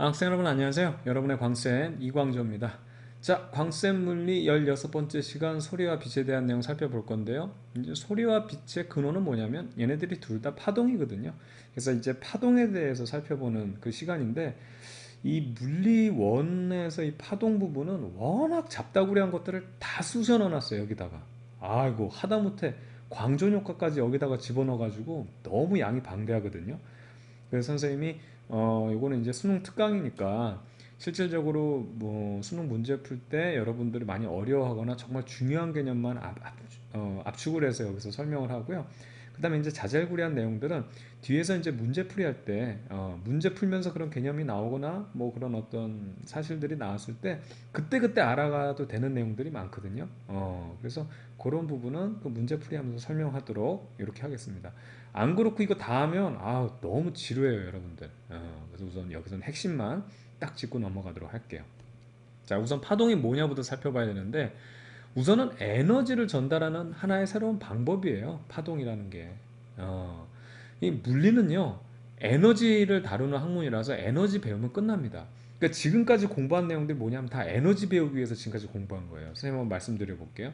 학생 여러분 안녕하세요. 여러분의 광쌤 이광조입니다. 자, 광쌤 물리 16번째 시간 소리와 빛에 대한 내용 살펴볼 건데요. 이제 소리와 빛의 근원은 뭐냐면 얘네들이 둘 다 파동이거든요. 그래서 이제 파동에 대해서 살펴보는 그 시간인데 이 물리 원에서 이 파동 부분은 워낙 잡다구리한 것들을 다 쑤셔 넣어놨어요, 여기다가. 아이고, 하다못해 광존 효과까지 여기다가 집어넣어가지고 너무 양이 방대하거든요. 그래서 선생님이 요거는 이제 수능 특강이니까 실질적으로 뭐 수능 문제 풀 때 여러분들이 많이 어려워하거나 정말 중요한 개념만 압축을 해서 여기서 설명을 하고요. 그 다음에 이제 자잘구레한 내용들은 뒤에서 이제 문제풀이 할 때 문제 풀면서 그런 개념이 나오거나 뭐 그런 어떤 사실들이 나왔을 때 그때그때 알아가도 되는 내용들이 많거든요. 그래서 그런 부분은 그 문제풀이 하면서 설명하도록 이렇게 하겠습니다. 안 그렇고 이거 다 하면 너무 지루해요, 여러분들. 그래서 우선 여기서는 핵심만 딱 짚고 넘어가도록 할게요. 자, 우선 파동이 뭐냐부터 살펴봐야 되는데 우선은 에너지를 전달하는 하나의 새로운 방법이에요, 파동이라는 게. 이 물리는요, 에너지를 다루는 학문이라서 에너지 배우면 끝납니다. 그러니까 지금까지 공부한 내용들이 뭐냐면 다 에너지 배우기 위해서 지금까지 공부한 거예요. 선생님 한번 말씀드려 볼게요.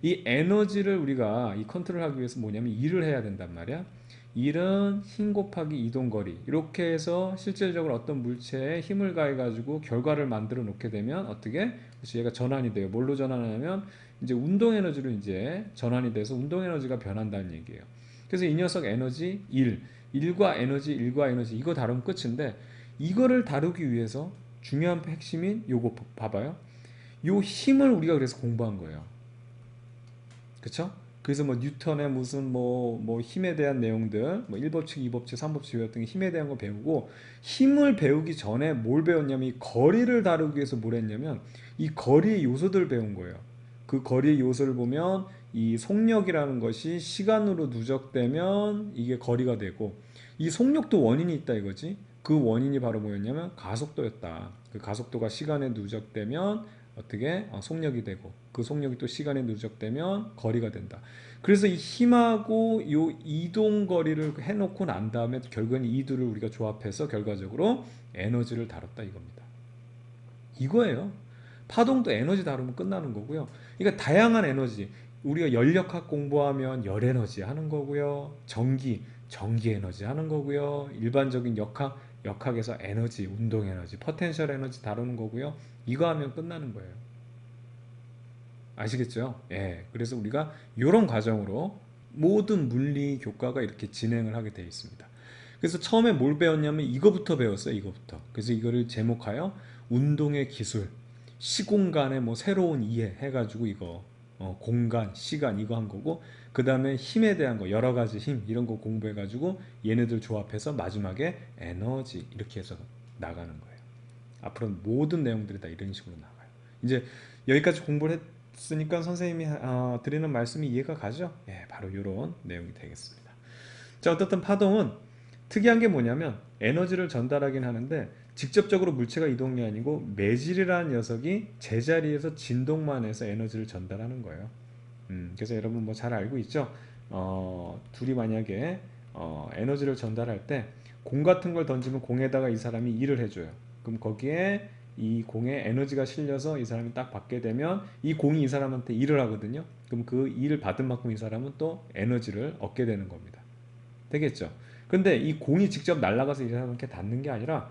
이 에너지를 우리가 이 컨트롤하기 위해서 뭐냐면 일을 해야 된단 말이야. 일은 힘 곱하기 이동거리, 이렇게 해서 실질적으로 어떤 물체에 힘을 가해 가지고 결과를 만들어 놓게 되면 어떻게, 그래서 얘가 전환이 돼요. 뭘로 전환하냐면 이제 운동 에너지로 이제 전환이 돼서 운동 에너지가 변한다는 얘기예요. 그래서 이 녀석 에너지 일과 에너지 이거 다루면 끝인데, 이거를 다루기 위해서 중요한 핵심인 요거 봐봐요. 요 힘을 우리가 그래서 공부한 거예요. 그쵸? 그래서 뭐 뉴턴의 무슨 뭐 힘에 대한 내용들, 뭐 1법칙, 2법칙, 3법칙 배웠던 게 힘에 대한 거 배우고, 힘을 배우기 전에 뭘 배웠냐면 이 거리를 다루기 위해서 뭘 했냐면 이 거리의 요소들을 배운 거예요. 그 거리의 요소를 보면 이 속력이라는 것이 시간으로 누적되면 이게 거리가 되고, 이 속력도 원인이 있다 이거지. 그 원인이 바로 뭐였냐면 가속도였다. 그 가속도가 시간에 누적되면 어떻게 속력이 되고, 그 속력이 또 시간에 누적되면 거리가 된다. 그래서 이 힘하고 요 이동 거리를 해놓고 난 다음에 결국엔 이 둘을 우리가 조합해서 결과적으로 에너지를 다뤘다 이겁니다. 이거예요. 파동도 에너지 다루면 끝나는 거고요. 그러니까 다양한 에너지, 우리가 연력학 공부하면 열 에너지 하는 거고요. 전기 에너지 하는 거고요. 일반적인 역학에서 에너지, 운동 에너지, 포텐셜 에너지 다루는 거고요. 이거 하면 끝나는 거예요. 아시겠죠? 예. 그래서 우리가 이런 과정으로 모든 물리 교과가 이렇게 진행을 하게 되어 있습니다. 그래서 처음에 뭘 배웠냐면 이거부터 배웠어요. 이거부터. 그래서 이거를 제목하여 운동의 기술, 시공간의 뭐 새로운 이해 해가지고 이거 공간, 시간 이거 한 거고, 그 다음에 힘에 대한 거, 여러 가지 힘 이런 거 공부해가지고 얘네들 조합해서 마지막에 에너지 이렇게 해서 나가는 거예요. 앞으로는 모든 내용들이 다 이런 식으로 나가요. 이제 여기까지 공부를 했으니까 선생님이 드리는 말씀이 이해가 가죠? 예, 바로 이런 내용이 되겠습니다. 자, 어떻든 파동은 특이한 게 뭐냐면 에너지를 전달하긴 하는데 직접적으로 물체가 이동이 아니고 매질이라는 녀석이 제자리에서 진동만 해서 에너지를 전달하는 거예요. 그래서 여러분 뭐 잘 알고 있죠? 둘이 만약에 에너지를 전달할 때 공 같은 걸 던지면 공에다가 이 사람이 일을 해줘요. 그럼 거기에 이 공에 에너지가 실려서 이 사람이 딱 받게 되면 이 공이 이 사람한테 일을 하거든요. 그럼 그 일을 받은 만큼 이 사람은 또 에너지를 얻게 되는 겁니다. 되겠죠? 근데 이 공이 직접 날아가서 이 사람한테 닿는 게 아니라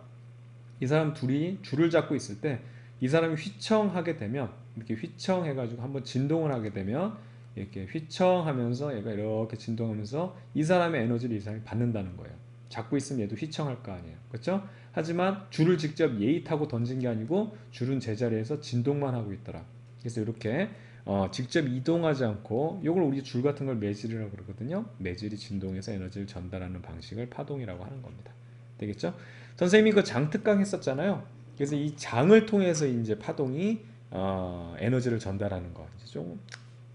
이 사람 둘이 줄을 잡고 있을 때 이 사람이 휘청하게 되면, 이렇게 휘청해가지고 한번 진동을 하게 되면 이렇게 휘청하면서 얘가 이렇게 진동하면서 이 사람의 에너지를 이 사람이 받는다는 거예요. 잡고 있으면 얘도 휘청할 거 아니에요. 그렇죠? 하지만 줄을 직접 예의 타고 던진 게 아니고 줄은 제자리에서 진동만 하고 있더라. 그래서 이렇게 직접 이동하지 않고, 이걸 우리 줄 같은 걸 매질이라고 그러거든요. 매질이 진동해서 에너지를 전달하는 방식을 파동이라고 하는 겁니다. 되겠죠? 선생님이 그 장특강 했었잖아요. 그래서 이 장을 통해서 이제 파동이 에너지를 전달하는 거. 이제 좀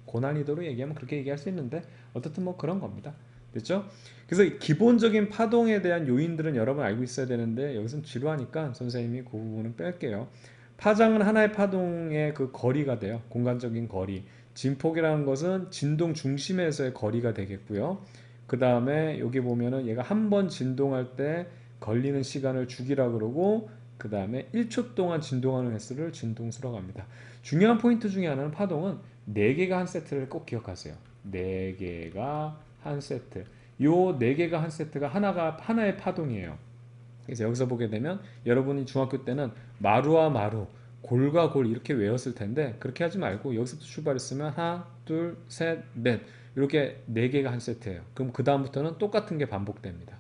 고난이도로 얘기하면 그렇게 얘기할 수 있는데 어떻든 뭐 그런 겁니다. 됐죠? 그래서 기본적인 파동에 대한 요인들은 여러분 알고 있어야 되는데 여기서는 지루하니까 선생님이 그 부분은 뺄게요. 파장은 하나의 파동의 그 거리가 돼요. 공간적인 거리. 진폭이라는 것은 진동 중심에서의 거리가 되겠고요. 그 다음에 여기 보면은 얘가 한 번 진동할 때 걸리는 시간을 주기라 그러고, 그 다음에 1초 동안 진동하는 횟수를 진동수라고 합니다. 중요한 포인트 중에 하나는 파동은 4개가 한 세트를 꼭 기억하세요. 4개가 한 세트. 요 4개가 한 세트가 하나의 파동이에요. 그래서 여기서 보게 되면 여러분이 중학교 때는 마루와 마루, 골과 골 이렇게 외웠을 텐데 그렇게 하지 말고 여기서부터 출발했으면 하나, 둘, 셋, 넷 이렇게 4개가 한 세트예요. 그럼 그 다음부터는 똑같은 게 반복됩니다.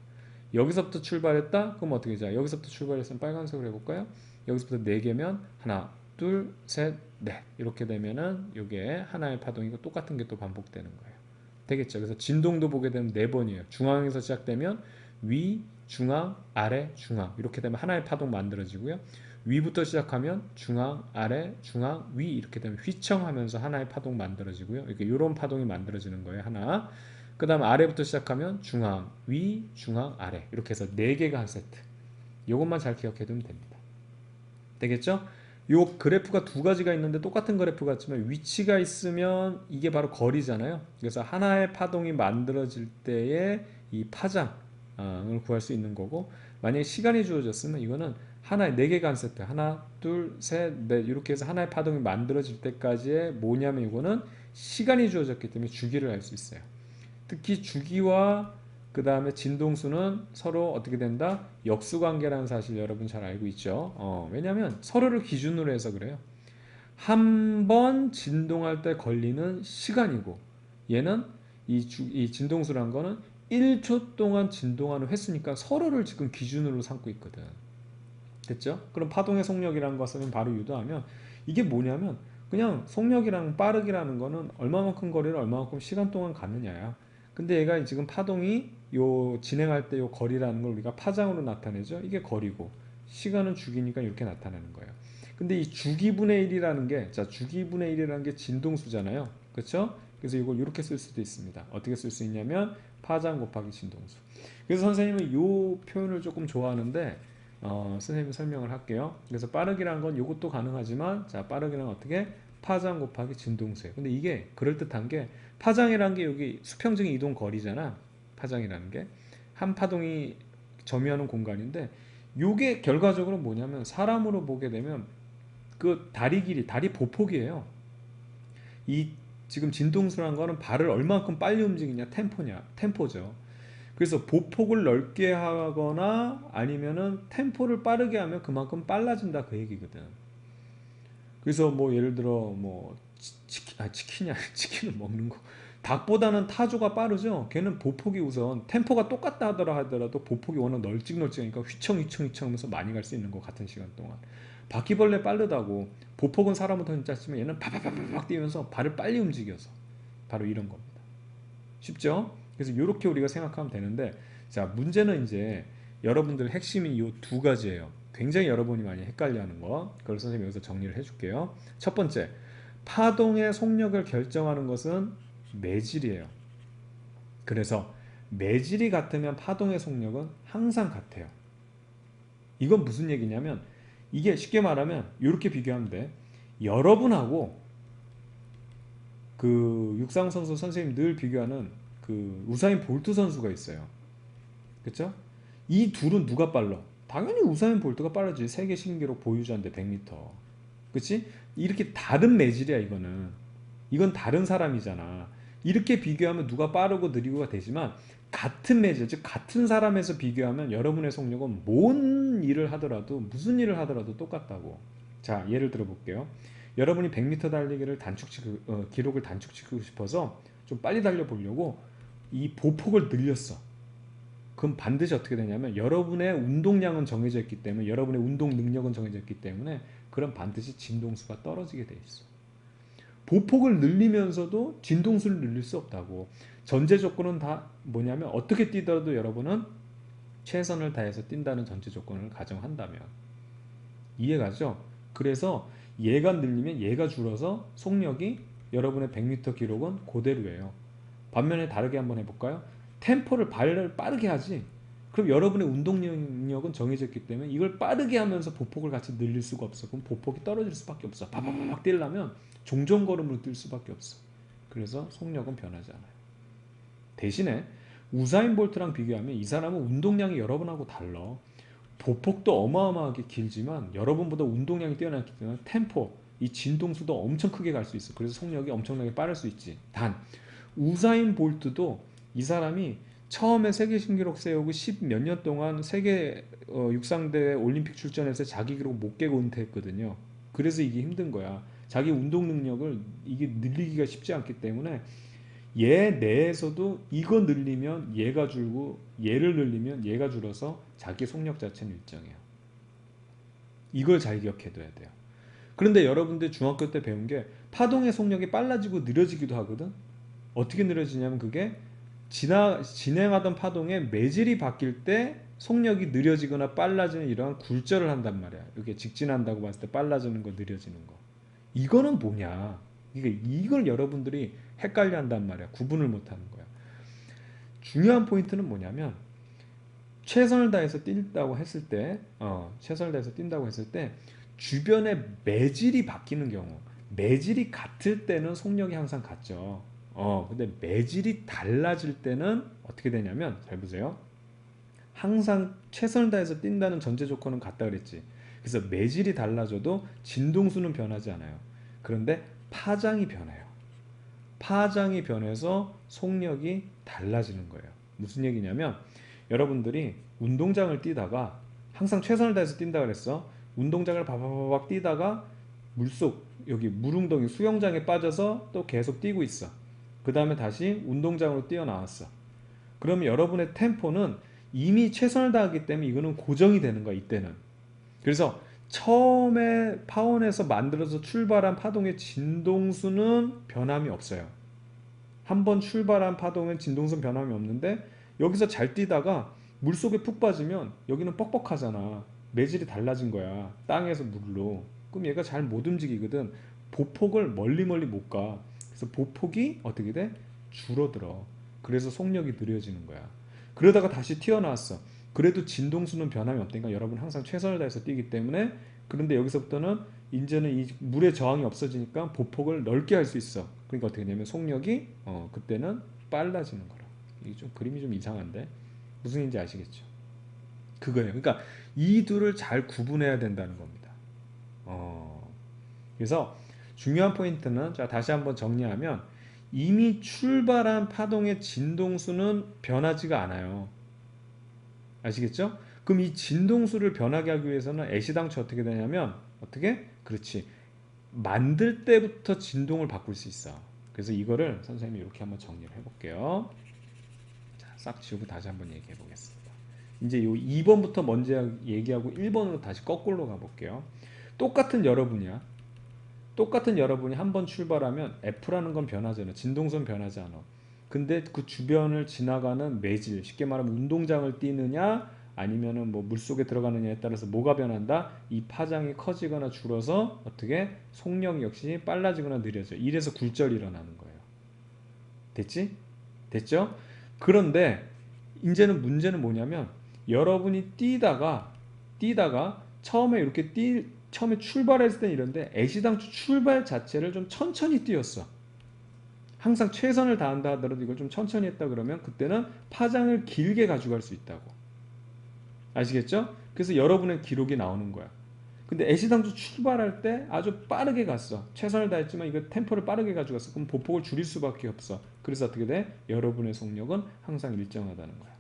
여기서부터 출발했다? 그럼 어떻게 되죠? 여기서부터 출발했으면 빨간색으로 해볼까요? 여기서부터 4개면 하나, 둘, 셋, 넷 이렇게 되면은 이게 하나의 파동이고 똑같은 게 또 반복되는 거예요. 되겠죠? 그래서 진동도 보게 되면 4번이에요. 중앙에서 시작되면 위, 중앙, 아래, 중앙 이렇게 되면 하나의 파동 만들어지고요. 위부터 시작하면 중앙, 아래, 중앙, 위 이렇게 되면 휘청하면서 하나의 파동 만들어지고요. 이렇게 이런 파동이 만들어지는 거예요. 하나. 그 다음 아래부터 시작하면 중앙, 위, 중앙, 아래 이렇게 해서 4개가 한 세트. 이것만 잘 기억해 두면 됩니다. 되겠죠? 요 그래프가 두 가지가 있는데 똑같은 그래프 같지만 위치가 있으면 이게 바로 거리잖아요. 그래서 하나의 파동이 만들어질 때의 이 파장을 구할 수 있는 거고 만약에 시간이 주어졌으면 이거는 하나의 4개가 한 세트 하나 둘 셋 넷 이렇게 해서 하나의 파동이 만들어질 때까지의 뭐냐면 이거는 시간이 주어졌기 때문에 주기를 알 수 있어요. 특히 주기와 그 다음에 진동수는 서로 어떻게 된다? 역수관계라는 사실 여러분 잘 알고 있죠. 왜냐하면 서로를 기준으로 해서 그래요. 한 번 진동할 때 걸리는 시간이고 얘는 이 진동수란 거는 1초 동안 진동하는 횟수니까 서로를 지금 기준으로 삼고 있거든. 됐죠? 그럼 파동의 속력이라는 것을 바로 유도하면 이게 뭐냐면 그냥 속력이랑 빠르기라는 거는 얼마만큼 거리를 얼마만큼 시간 동안 가느냐야. 근데 얘가 지금 파동이 요 진행할 때 요 거리라는 걸 우리가 파장으로 나타내죠. 이게 거리고 시간은 주기니까 이렇게 나타내는 거예요. 근데 이 주기분의 1이라는 게 자, 주기분의 1이라는 게 진동수잖아요. 그렇죠? 그래서 이걸 이렇게 쓸 수도 있습니다. 어떻게 쓸 수 있냐면 파장 곱하기 진동수. 그래서 선생님은 요 표현을 조금 좋아하는데 선생님이 설명을 할게요. 그래서 빠르기라는 건 이것도 가능하지만 자 빠르기는 어떻게 파장 곱하기 진동수예요. 근데 이게 그럴듯한 게 파장이라는 게 여기 수평적인 이동 거리잖아. 파장이라는 게 한 파동이 점유하는 공간인데 이게 결과적으로 뭐냐면 사람으로 보게 되면 그 다리 길이, 다리 보폭이에요. 이 지금 진동수라는 거는 발을 얼마만큼 빨리 움직이냐 템포죠. 그래서 보폭을 넓게 하거나 아니면은 템포를 빠르게 하면 그만큼 빨라진다 그 얘기거든. 그래서 뭐 예를 들어 뭐 치킨이야 치킨을 먹는 거 닭보다는 타조가 빠르죠. 걔는 보폭이 우선 템포가 똑같다 하더라도 보폭이 워낙 널찍널찍하니까 휘청휘청 하면서 많이 갈 수 있는 거 같은 시간 동안. 바퀴벌레 빠르다고 보폭은 사람보다 좀 짧지만 얘는 파파파팍 뛰면서 발을 빨리 움직여서 바로 이런 겁니다. 쉽죠? 그래서 이렇게 우리가 생각하면 되는데 자 문제는 이제 여러분들 핵심이 이 두 가지예요. 굉장히 여러분이 많이 헷갈려하는 거 그걸 선생님이 여기서 정리를 해줄게요. 첫 번째 파동의 속력을 결정하는 것은 매질이에요. 그래서 매질이 같으면 파동의 속력은 항상 같아요. 이건 무슨 얘기냐면 이게 쉽게 말하면 이렇게 비교하면 돼. 여러분하고 그 육상 선수 선생님 늘 비교하는 그 우사인 볼트 선수가 있어요. 그렇죠? 이 둘은 누가 빨라? 당연히 우사인 볼트가 빠르지. 세계 신기록 보유자인데 100m. 그렇지? 이렇게 다른 매질이야 이거는. 이건 다른 사람이잖아. 이렇게 비교하면 누가 빠르고 느리고가 되지만 같은 매질, 즉 같은 사람에서 비교하면 여러분의 속력은 뭔 일을 하더라도 무슨 일을 하더라도 똑같다고. 자, 예를 들어 볼게요. 여러분이 100m 달리기를 기록을 단축시키고 싶어서 좀 빨리 달려보려고 이 보폭을 늘렸어. 그럼 반드시 어떻게 되냐면 여러분의 운동량은 정해져 있기 때문에 여러분의 운동 능력은 정해져 있기 때문에 그럼 반드시 진동수가 떨어지게 돼 있어. 보폭을 늘리면서도 진동수를 늘릴 수 없다고. 전제 조건은 다 뭐냐면 어떻게 뛰더라도 여러분은 최선을 다해서 뛴다는 전제 조건을 가정한다면 이해가죠? 그래서 얘가 늘리면 얘가 줄어서 속력이 여러분의 100m 기록은 그대로예요. 반면에 다르게 한번 해볼까요? 템포를 발을 빠르게 하지. 그럼 여러분의 운동 능력은 정해졌기 때문에 이걸 빠르게 하면서 보폭을 같이 늘릴 수가 없어. 그럼 보폭이 떨어질 수밖에 없어. 바바바박 뛰려면 종종걸음으로 뛸 수밖에 없어. 그래서 속력은 변하지 않아요. 대신에 우사인 볼트랑 비교하면 이 사람은 운동량이 여러분하고 달라. 보폭도 어마어마하게 길지만 여러분보다 운동량이 뛰어났기 때문에 템포, 이 진동수도 엄청 크게 갈 수 있어. 그래서 속력이 엄청나게 빠를 수 있지. 단 우사인 볼트도 이 사람이 처음에 세계 신기록 세우고 10 몇 년 동안 세계 육상대회 올림픽 출전해서 자기 기록 못 깨고 은퇴했거든요. 그래서 이게 힘든 거야. 자기 운동 능력을 이게 늘리기가 쉽지 않기 때문에 얘 내에서도 이거 늘리면 얘가 줄고 얘를 늘리면 얘가 줄어서 자기 속력 자체는 일정해요. 이걸 잘 기억해둬야 돼요. 그런데 여러분들 중학교 때 배운 게 파동의 속력이 빨라지고 느려지기도 하거든. 어떻게 느려지냐면 그게 진행하던 파동의 매질이 바뀔 때 속력이 느려지거나 빨라지는 이러한 굴절을 한단 말이야. 이렇게 직진한다고 봤을 때 빨라지는 거, 느려지는 거. 이거는 뭐냐? 이걸 여러분들이 헷갈려 한단 말이야. 구분을 못 하는 거야. 중요한 포인트는 뭐냐면 최선을 다해서 뛴다고 했을 때, 최선을 다해서 뛴다고 했을 때 주변의 매질이 바뀌는 경우, 매질이 같을 때는 속력이 항상 같죠. 근데 매질이 달라질 때는 어떻게 되냐면, 잘 보세요. 항상 최선을 다해서 뛴다는 전제 조건은 같다 그랬지. 그래서 매질이 달라져도 진동수는 변하지 않아요. 그런데 파장이 변해요. 파장이 변해서 속력이 달라지는 거예요. 무슨 얘기냐면 여러분들이 운동장을 뛰다가 항상 최선을 다해서 뛴다 그랬어. 운동장을 바바바박 뛰다가 물속 여기 물웅덩이 수영장에 빠져서 또 계속 뛰고 있어. 그 다음에 다시 운동장으로 뛰어나왔어. 그러면 여러분의 템포는 이미 최선을 다하기 때문에 이거는 고정이 되는 거야, 이때는. 그래서 처음에 파원에서 만들어서 출발한 파동의 진동수는 변함이 없어요. 한번 출발한 파동은 진동수는 변함이 없는데 여기서 잘 뛰다가 물속에 푹 빠지면 여기는 뻑뻑하잖아. 매질이 달라진 거야. 땅에서 물로. 그럼 얘가 잘 못 움직이거든. 보폭을 멀리 못 가. 그래서 보폭이 어떻게 돼? 줄어들어. 그래서 속력이 느려지는 거야. 그러다가 다시 튀어나왔어. 그래도 진동수는 변함이 없다니까 여러분 항상 최선을 다해서 뛰기 때문에. 그런데 여기서부터는 이제는 이 물의 저항이 없어지니까 보폭을 넓게 할 수 있어. 그러니까 어떻게 되냐면 속력이 그때는 빨라지는 거라. 이게 좀 그림이 좀 이상한데 무슨 얘기인지 아시겠죠? 그거예요. 그러니까 이 둘을 잘 구분해야 된다는 겁니다. 그래서 중요한 포인트는 자 다시 한번 정리하면 이미 출발한 파동의 진동수는 변하지가 않아요. 아시겠죠? 그럼 이 진동수를 변하게 하기 위해서는 애시당초 어떻게 되냐면 어떻게? 그렇지. 만들 때부터 진동을 바꿀 수 있어. 그래서 이거를 선생님이 이렇게 한번 정리를 해볼게요. 자, 싹 지우고 다시 한번 얘기해 보겠습니다. 이제 요 2번부터 먼저 얘기하고 1번으로 다시 거꾸로 가볼게요. 똑같은 여러분이야. 똑같은 여러분이 한번 출발하면 F라는 건 변하잖아. 진동선 변하지 않아. 근데 그 주변을 지나가는 매질, 쉽게 말하면 운동장을 뛰느냐 아니면은 뭐 물속에 들어가느냐에 따라서 뭐가 변한다? 이 파장이 커지거나 줄어서 어떻게 속력 역시 빨라지거나 느려져. 이래서 굴절이 일어나는 거예요. 됐지? 됐죠? 그런데 이제는 문제는 뭐냐면 여러분이 뛰다가 처음에 이렇게 처음에 출발했을 때 이런데 애시당초 출발 자체를 좀 천천히 뛰었어. 항상 최선을 다한다 하더라도 이걸 좀 천천히 했다 그러면 그때는 파장을 길게 가져갈 수 있다고. 아시겠죠? 그래서 여러분의 기록이 나오는 거야. 근데 애시당초 출발할 때 아주 빠르게 갔어. 최선을 다했지만 이거 템포를 빠르게 가져갔어. 그럼 보폭을 줄일 수밖에 없어. 그래서 어떻게 돼? 여러분의 속력은 항상 일정하다는 거야.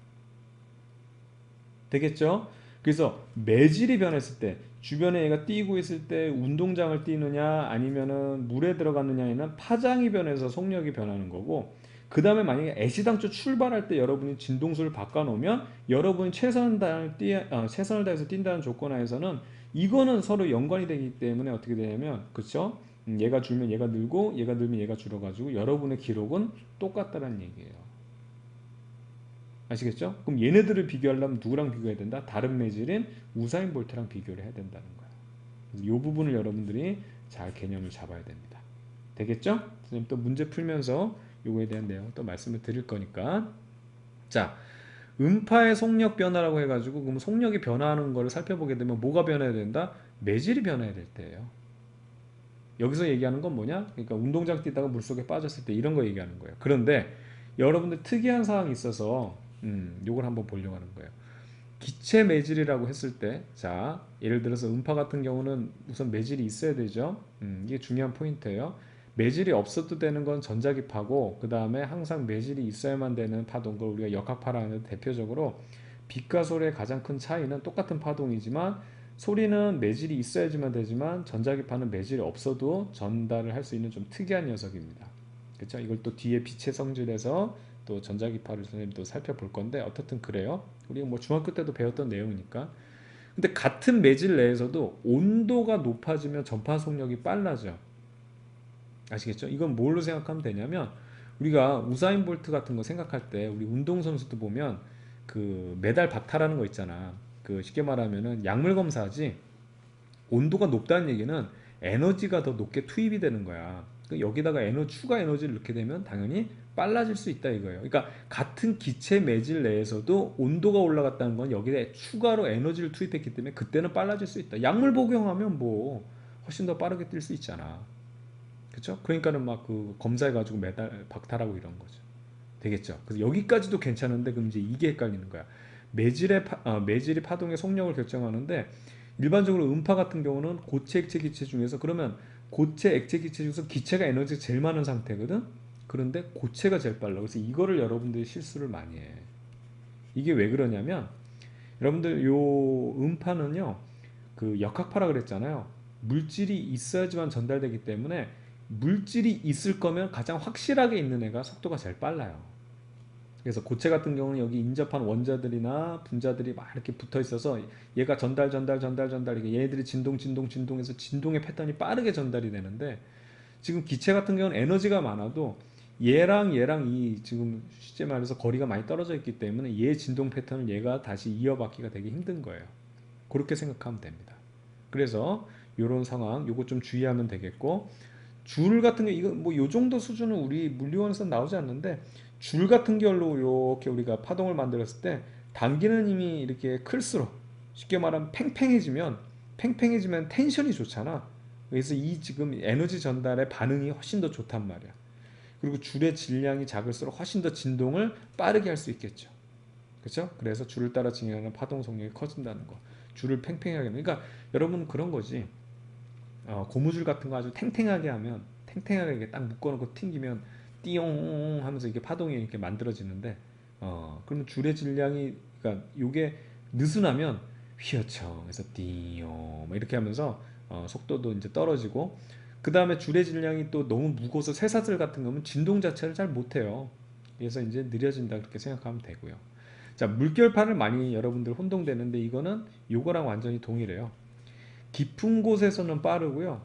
되겠죠? 그래서 매질이 변했을 때 주변에 얘가 뛰고 있을 때 운동장을 뛰느냐 아니면은 물에 들어갔느냐에는 파장이 변해서 속력이 변하는 거고 그 다음에 만약에 애시당초 출발할 때 여러분이 진동수를 바꿔놓으면 여러분이 최선을 다해서 뛴다는 조건 하에서는 이거는 서로 연관이 되기 때문에 어떻게 되냐면 그쵸? 얘가 줄면 얘가 늘고 얘가 늘면 얘가 줄어가지고 여러분의 기록은 똑같다는 얘기예요. 아시겠죠? 그럼 얘네들을 비교하려면 누구랑 비교해야 된다? 다른 매질인 우사인 볼트랑 비교를 해야 된다는 거예요. 이 부분을 여러분들이 잘 개념을 잡아야 됩니다. 되겠죠? 선생님 또 문제 풀면서 요거에 대한 내용 또 말씀을 드릴 거니까. 자, 음파의 속력 변화라고 해가지고 그럼 속력이 변화하는 거를 살펴보게 되면 뭐가 변해야 된다? 매질이 변해야 될 때예요. 여기서 얘기하는 건 뭐냐? 그러니까 운동장 뛰다가 물속에 빠졌을 때 이런 거 얘기하는 거예요. 그런데 여러분들 특이한 사항이 있어서 요걸 한번 보려고 하는 거예요. 기체 매질이라고 했을 때, 자, 예를 들어서 음파 같은 경우는 우선 매질이 있어야 되죠. 이게 중요한 포인트예요. 매질이 없어도 되는 건 전자기파고, 그 다음에 항상 매질이 있어야만 되는 파동, 걸 우리가 역학파라 하는데, 대표적으로 빛과 소리의 가장 큰 차이는 똑같은 파동이지만 소리는 매질이 있어야지만 되지만 전자기파는 매질이 없어도 전달을 할 수 있는 좀 특이한 녀석입니다. 그렇죠? 이걸 또 뒤에 빛의 성질에서 또 전자기파를 선생님 또 살펴볼 건데, 어떻든 그래요. 우리가 뭐 중학교 때도 배웠던 내용이니까. 근데 같은 매질 내에서도 온도가 높아지면 전파 속력이 빨라져. 아시겠죠? 이건 뭘로 생각하면 되냐면, 우리가 우사인 볼트 같은 거 생각할 때 우리 운동선수도 보면 그 메달 박탈하는 거 있잖아. 그 쉽게 말하면은 약물 검사하지. 온도가 높다는 얘기는 에너지가 더 높게 투입이 되는 거야. 그 여기다가 추가 에너지를 넣게 되면 당연히 빨라질 수 있다 이거예요. 그러니까 같은 기체 매질 내에서도 온도가 올라갔다는 건 여기에 추가로 에너지를 투입했기 때문에 그때는 빨라질 수 있다. 약물 복용하면 뭐 훨씬 더 빠르게 뛸 수 있잖아. 그렇죠? 그러니까는 막 그 검사해가지고 메달 박탈하고 이런 거죠. 되겠죠? 그래서 여기까지도 괜찮은데 그럼 이제 이게 헷갈리는 거야. 매질이 파동의 속력을 결정하는데, 일반적으로 음파 같은 경우는 고체, 액체, 기체 중에서, 그러면 고체, 액체, 기체 중에서 기체가 에너지가 제일 많은 상태거든. 그런데 고체가 제일 빨라. 그래서 이거를 여러분들이 실수를 많이 해. 이게 왜 그러냐면, 여러분들 요 음파는요, 그 역학파라 그랬잖아요. 물질이 있어야지만 전달되기 때문에 물질이 있을 거면 가장 확실하게 있는 애가 속도가 제일 빨라요. 그래서 고체 같은 경우는 여기 인접한 원자들이나 분자들이 막 이렇게 붙어 있어서 얘가 전달 이게 얘네들이 진동해서 진동의 패턴이 빠르게 전달이 되는데, 지금 기체 같은 경우는 에너지가 많아도 얘랑 이 지금 실제 말해서 거리가 많이 떨어져 있기 때문에 얘 진동 패턴을 얘가 다시 이어받기가 되게 힘든 거예요. 그렇게 생각하면 됩니다. 그래서 이런 상황 요거 좀 주의하면 되겠고, 줄 같은 게 이거 뭐 요 정도 수준은 우리 물리원에서 나오지 않는데, 줄 같은 결로 이렇게 우리가 파동을 만들었을 때 당기는 힘이 이렇게 클수록, 쉽게 말하면 팽팽해지면 텐션이 좋잖아. 그래서 이 지금 에너지 전달의 반응이 훨씬 더 좋단 말이야. 그리고 줄의 질량이 작을수록 훨씬 더 진동을 빠르게 할 수 있겠죠. 그렇죠? 그래서 줄을 따라 진행하는 파동 속력이 커진다는 거. 줄을 팽팽하게. 그러니까 여러분 그런 거지. 고무줄 같은 거 아주 탱탱하게 하면, 탱탱하게 이렇게 딱 묶어놓고 튕기면 띠용 하면서 이게 파동이 이렇게 만들어지는데, 그러면 줄의 질량이, 그러니까 요게 느슨하면 휘어쳐 그래서 띠용 뭐 이렇게 하면서 속도도 이제 떨어지고, 그 다음에 줄의 질량이 또 너무 무거워서 쇠사슬 같은 거면 진동 자체를 잘 못해요. 그래서 이제 느려진다 그렇게 생각하면 되고요. 자, 물결파를 많이 여러분들 혼동되는데, 이거는 요거랑 완전히 동일해요. 깊은 곳에서는 빠르고요.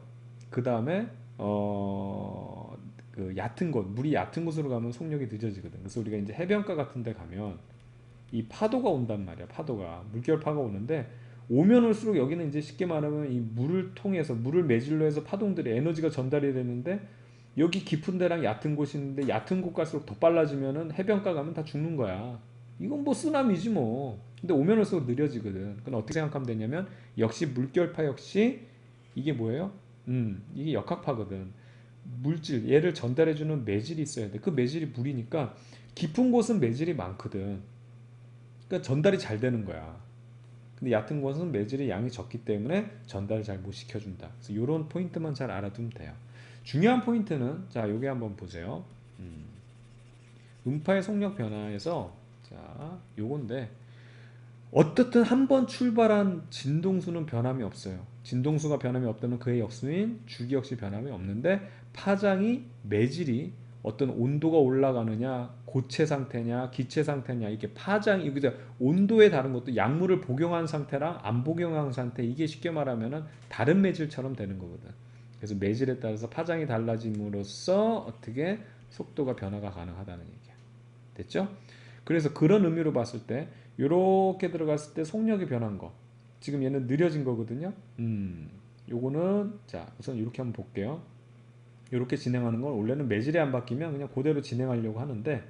그 다음에 그 얕은 곳, 물이 얕은 곳으로 가면 속력이 늦어지거든. 그래서 우리가 이제 해변가 같은 데 가면 이 파도가 온단 말이야. 파도가 물결파가 오는데, 오면 올수록 여기는 이제 쉽게 말하면 이 물을 통해서, 물을 매질로 해서 파동들이 에너지가 전달이 되는데, 여기 깊은 데랑 얕은 곳이 있는데 얕은 곳 갈수록 더 빨라지면은 해변가 가면 다 죽는 거야. 이건 뭐 쓰나미지 뭐. 근데 오면 올수록 느려지거든. 그건 어떻게 생각하면 되냐면, 역시 물결파 역시 이게 뭐예요? 이게 역학파거든. 물질, 얘를 전달해주는 매질이 있어야 돼. 그 매질이 물이니까 깊은 곳은 매질이 많거든. 그러니까 전달이 잘 되는 거야. 근데 얕은 곳은 매질의 양이 적기 때문에 전달을 잘 못 시켜준다. 그래서 이런 포인트만 잘 알아두면 돼요. 중요한 포인트는, 자, 요게 한번 보세요. 음파의 속력 변화에서, 자, 요건데, 어떻든 한 번 출발한 진동수는 변함이 없어요. 진동수가 변함이 없다는 그의 역수인 주기 역시 변함이 없는데, 파장이, 매질이 어떤 온도가 올라가느냐, 고체 상태냐, 기체 상태냐, 이게 파장이, 그죠? 온도에 다른 것도 약물을 복용한 상태랑 안 복용한 상태, 이게 쉽게 말하면은 다른 매질처럼 되는 거거든. 그래서 매질에 따라서 파장이 달라짐으로써 어떻게 속도가 변화가 가능하다는 얘기야. 됐죠? 그래서 그런 의미로 봤을 때 이렇게 들어갔을 때 속력이 변한 거, 지금 얘는 느려진 거거든요. 요거는, 자, 우선 이렇게 한번 볼게요. 이렇게 진행하는 건 원래는 매질이 안 바뀌면 그냥 그대로 진행하려고 하는데,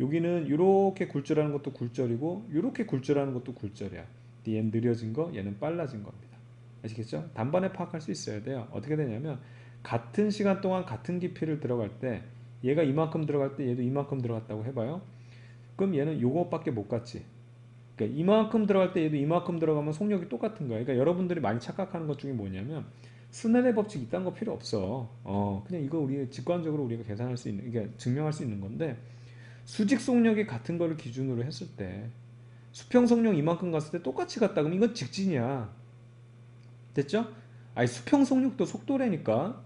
여기는 이렇게 굴절하는 것도 굴절이고 이렇게 굴절하는 것도 굴절이야. 얘는 느려진 거, 얘는 빨라진 겁니다. 아시겠죠? 단번에 파악할 수 있어야 돼요. 어떻게 되냐면, 같은 시간 동안 같은 깊이를 들어갈 때 얘가 이만큼 들어갈 때 얘도 이만큼 들어갔다고 해봐요. 그럼 얘는 요것밖에 못 갔지. 그러니까 이만큼 들어갈 때 얘도 이만큼 들어가면 속력이 똑같은 거야. 그러니까 여러분들이 많이 착각하는 것 중에 뭐냐면 스넬의 법칙 이딴 거 필요 없어. 그냥 이거 우리 직관적으로 우리가 계산할 수 있는, 그러니까 증명할 수 있는 건데 수직 속력이 같은 거를 기준으로 했을 때 수평 속력 이만큼 갔을 때 똑같이 갔다 그러면 이건 직진이야. 됐죠? 아니 수평 속력도 속도라니까.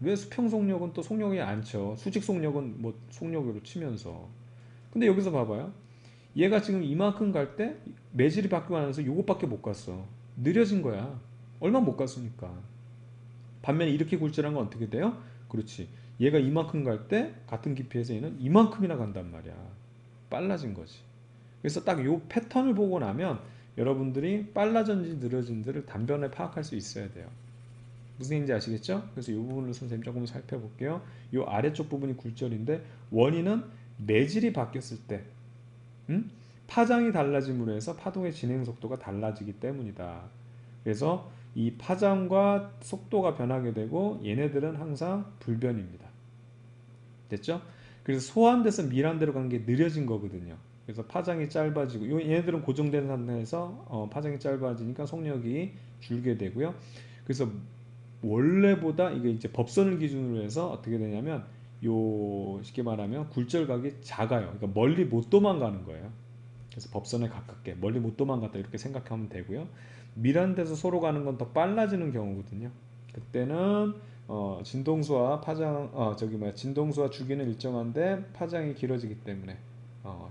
왜 수평 속력은 또 속력이 안 쳐? 수직 속력은 뭐 속력으로 치면서. 근데 여기서 봐봐요. 얘가 지금 이만큼 갈 때 매질이 바뀌고 나서 요것밖에 못 갔어. 느려진 거야. 얼마 못 갔으니까. 반면에 이렇게 굴절한 건 어떻게 돼요? 그렇지. 얘가 이만큼 갈 때 같은 깊이에서 얘는 이만큼이나 간단 말이야. 빨라진 거지. 그래서 딱 요 패턴을 보고 나면 여러분들이 빨라졌는지 느려진지를 단번에 파악할 수 있어야 돼요. 무슨 얘기인지 아시겠죠? 그래서 이 부분을 선생님 조금 살펴볼게요. 이 아래쪽 부분이 굴절인데 원인은 매질이 바뀌었을 때 파장이 달라짐으로 해서 파동의 진행 속도가 달라지기 때문이다. 그래서 이 파장과 속도가 변하게 되고 얘네들은 항상 불변입니다. 됐죠? 그래서 소환돼서 밀환대로 가는 게 느려진 거거든요. 그래서 파장이 짧아지고 얘네들은 고정된 상태에서 파장이 짧아지니까 속력이 줄게 되고요. 그래서 원래보다 이게 이제 법선을 기준으로 해서 어떻게 되냐면 요 쉽게 말하면 굴절각이 작아요. 그러니까 멀리 못 도망가는 거예요. 그래서 법선에 가깝게 멀리 못 도망갔다 이렇게 생각하면 되고요. 밀환돼서 서로 가는 건 더 빨라지는 경우거든요. 그때는 진동수와 파장 저기 뭐야 진동수와 주기는 일정한데 파장이 길어지기 때문에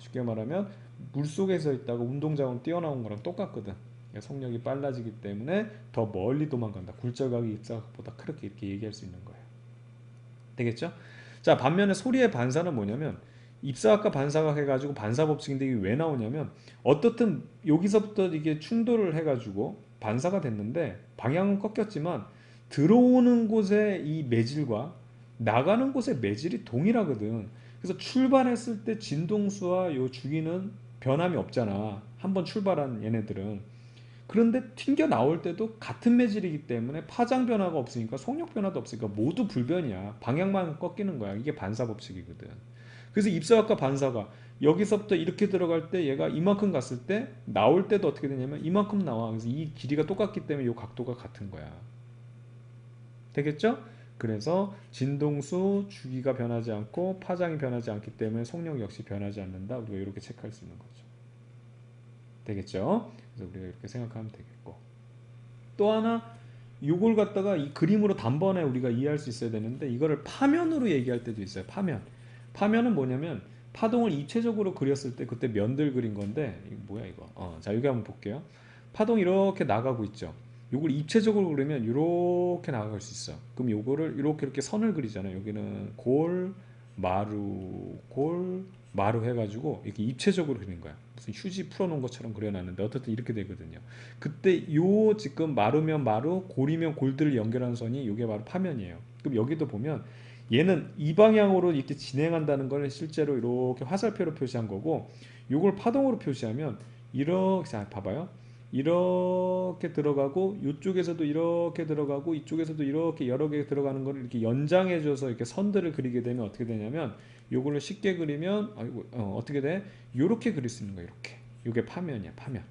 쉽게 말하면 물 속에서 있다가 운동장으로 뛰어나온 거랑 똑같거든. 속력이 빨라지기 때문에 더 멀리 도망간다. 굴절각이 입사각보다 그렇게 이렇게 얘기할 수 있는 거예요. 되겠죠? 자, 반면에 소리의 반사는 뭐냐면 입사각과 반사각 해가지고 반사법칙인데 이게 왜 나오냐면 어떻든 여기서부터 이게 충돌을 해가지고 반사가 됐는데 방향은 꺾였지만 들어오는 곳의 이 매질과 나가는 곳의 매질이 동일하거든. 그래서 출발했을 때 진동수와 요 주기는 변함이 없잖아. 한번 출발한 얘네들은. 그런데 튕겨 나올 때도 같은 매질이기 때문에 파장 변화가 없으니까 속력 변화도 없으니까 모두 불변이야. 방향만 꺾이는 거야. 이게 반사 법칙이거든. 그래서 입사각과 반사가 여기서부터 이렇게 들어갈 때 얘가 이만큼 갔을 때 나올 때도 어떻게 되냐면 이만큼 나와. 그래서 이 길이가 똑같기 때문에 이 각도가 같은 거야. 되겠죠? 그래서 진동수 주기가 변하지 않고 파장이 변하지 않기 때문에 속력 역시 변하지 않는다. 우리가 이렇게 체크할 수 있는 거죠. 되겠죠? 그래서 우리가 이렇게 생각하면 되겠고. 또 하나 이걸 갖다가 이 그림으로 단번에 우리가 이해할 수 있어야 되는데 이거를 파면으로 얘기할 때도 있어요. 파면. 파면은 뭐냐면 파동을 입체적으로 그렸을 때 그때 면들 그린 건데 이거 뭐야 이거. 자 여기 한번 볼게요. 파동이 이렇게 나가고 있죠. 요걸 입체적으로 그리면 이렇게 나갈 수 있어. 그럼 요거를 이렇게 선을 그리잖아요. 여기는 골, 마루, 골, 마루 해가지고 이렇게 입체적으로 그리는 거야. 무슨 휴지 풀어놓은 것처럼 그려놨는데 어떻든 이렇게 되거든요. 그때 요 지금 마루면 마루, 골이면 골들을 연결하는 선이 요게 바로 파면이에요. 그럼 여기도 보면 얘는 이 방향으로 이렇게 진행한다는 걸 실제로 이렇게 화살표로 표시한 거고 요걸 파동으로 표시하면 이렇게 자 봐봐요. 이렇게 들어가고 이쪽에서도 이렇게 들어가고 이쪽에서도 이렇게 여러 개 들어가는 거를 이렇게 연장해 줘서 이렇게 선들을 그리게 되면 어떻게 되냐면 요거를 쉽게 그리면 아이고 어떻게 돼? 요렇게 그릴 수 있는 거야. 이렇게. 요게 파면이야. 파면.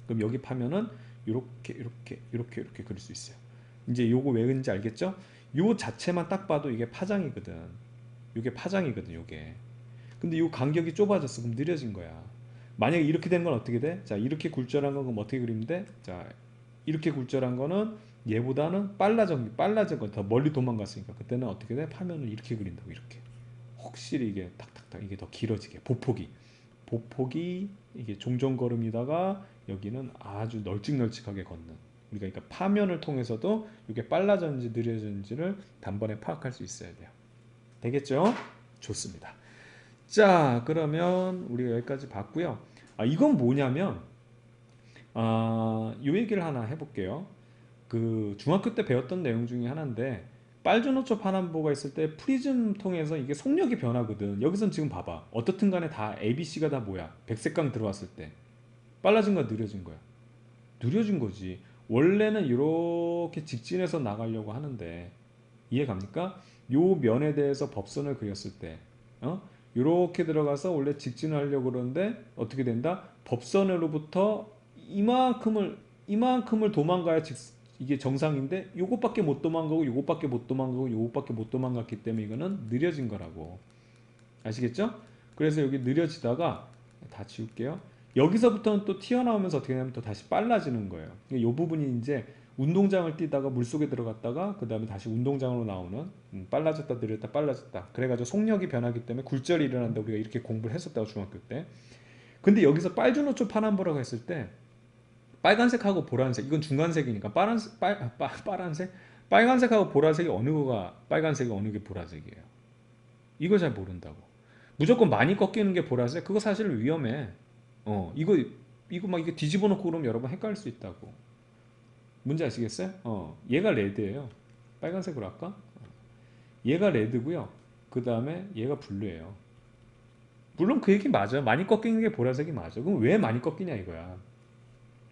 그럼 여기 파면은 이렇게 그릴 수 있어요. 이제 요거 왜 그런지 알겠죠? 요 자체만 딱 봐도 이게 파장이거든. 요게 파장이거든, 요게. 근데 요 간격이 좁아졌어. 그럼 느려진 거야. 만약에 이렇게 된 건 어떻게 돼? 자, 이렇게 굴절한 건 그럼 어떻게 그리면 돼? 자, 이렇게 굴절한 거는 얘보다는 빨라진 거 더 멀리 도망갔으니까 그때는 어떻게 돼? 파면을 이렇게 그린다고 이렇게. 확실히 이게 탁탁탁 이게 더 길어지게 보폭이 이게 종종걸음이다가 여기는 아주 널찍널찍하게 걷는 우리가 그러니까 파면을 통해서도 이게 빨라졌는지 느려졌는지를 단번에 파악할 수 있어야 돼요. 되겠죠? 좋습니다. 자, 그러면 우리가 여기까지 봤고요. 이건 뭐냐면 이 얘기를 하나 해볼게요. 그 중학교 때 배웠던 내용 중에 하나인데 빨주노초 파남보가 있을 때 프리즘 통해서 이게 속력이 변하거든. 여기선 지금 봐봐. 어떻든 간에 다 ABC가 다 뭐야? 백색강 들어왔을 때 빨라진 거야, 느려진 거야? 느려진 거지. 원래는 이렇게 직진해서 나가려고 하는데 이해 갑니까? 요 면에 대해서 법선을 그렸을 때 어? 이렇게 들어가서 원래 직진을 하려고 그러는데 어떻게 된다? 법선으로부터 이만큼을 도망가야 이게 정상인데 요것밖에 못 도망가고 요것밖에 못 도망가고 요것밖에 못 도망갔기 때문에 이거는 느려진 거라고. 아시겠죠? 그래서 여기 느려지다가 다 지울게요. 여기서부터는 또 튀어나오면서 어떻게 되냐면 또 다시 빨라지는 거예요. 이 부분이 이제 운동장을 뛰다가 물속에 들어갔다가 그 다음에 다시 운동장으로 나오는 빨라졌다 느렸다 빨라졌다. 그래가지고 속력이 변하기 때문에 굴절이 일어난다. 우리가 이렇게 공부를 했었다고 중학교 때. 근데 여기서 빨주노초 파란보라고 했을 때 빨간색하고 보라색 이건 중간색이니까 빨간색 빨간색하고 보라색이 어느 거가 빨간색이 어느 게 보라색이에요. 이걸 잘 모른다고. 무조건 많이 꺾이는 게 보라색 그거 사실 위험해. 이거 막 이게 뒤집어 놓고 그러면 여러분 헷갈릴 수 있다고. 문제 아시겠어요? 얘가 레드예요. 빨간색으로 할까? 얘가 레드고요. 그 다음에 얘가 블루예요. 물론 그 얘기 맞아. 많이 꺾이는 게 보라색이 맞아. 그럼 왜 많이 꺾이냐 이거야.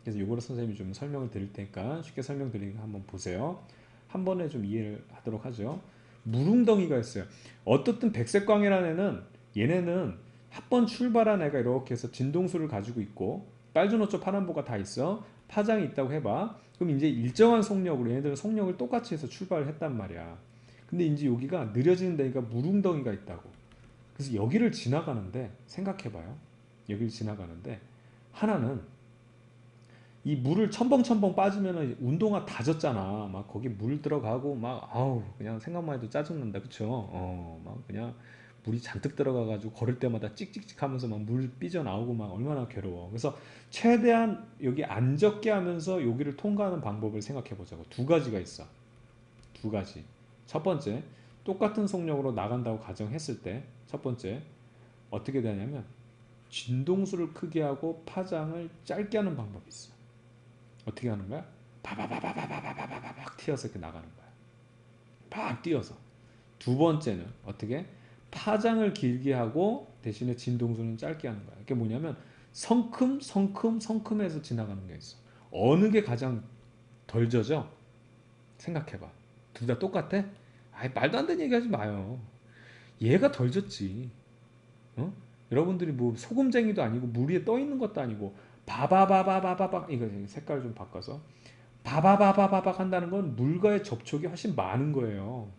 그래서 이거를 선생님이 좀 설명을 드릴 테니까 쉽게 설명드리니까 한번 보세요. 한 번에 좀 이해를 하도록 하죠. 무릉덩이가 있어요. 어떻든 백색광이라는 애는 얘네는 한 번 출발한 애가 이렇게 해서 진동수를 가지고 있고 빨주노초 파란보가 다 있어. 파장이 있다고 해봐. 그럼 이제 일정한 속력으로 얘네들은 속력을 똑같이 해서 출발을 했단 말이야. 근데 이제 여기가 느려지는 데니까 무릉덩이가 있다고. 그래서 여기를 지나가는데 생각해봐요. 여기를 지나가는데 하나는 이 물을 첨벙첨벙 빠지면은 운동화 다 젖잖아. 막 거기 물 들어가고 막 아우 그냥 생각만 해도 짜증난다. 그쵸? 막 그냥 물이 잔뜩 들어가가지고 걸을 때마다 찍찍찍 하면서 막 물 삐져나오고 막 얼마나 괴로워. 그래서 최대한 여기 안 젖게 하면서 여기를 통과하는 방법을 생각해 보자고. 두 가지가 있어. 두 가지. 첫 번째, 똑같은 속력으로 나간다고 가정했을 때 첫 번째 어떻게 되냐면 진동수를 크게 하고 파장을 짧게 하는 방법이 있어. 어떻게 하는 거야? 바바바바바바바바바박 튀어서 이렇게 나가는 거야. 막 뛰어서. 두 번째는 어떻게? 파장을 길게 하고 대신에 진동수는 짧게 하는 거야. 이게 뭐냐면 성큼해서 지나가는 게 있어. 어느 게 가장 덜 젖어? 생각해봐. 둘 다 똑같아? 아이 말도 안 되는 얘기하지 마요. 얘가 덜 젖지. 어? 여러분들이 뭐 소금쟁이도 아니고 물 위에 떠 있는 것도 아니고 바바바바바바박 이거 색깔 좀 바꿔서 바바바바바박 한다는 건 물과의 접촉이 훨씬 많은 거예요.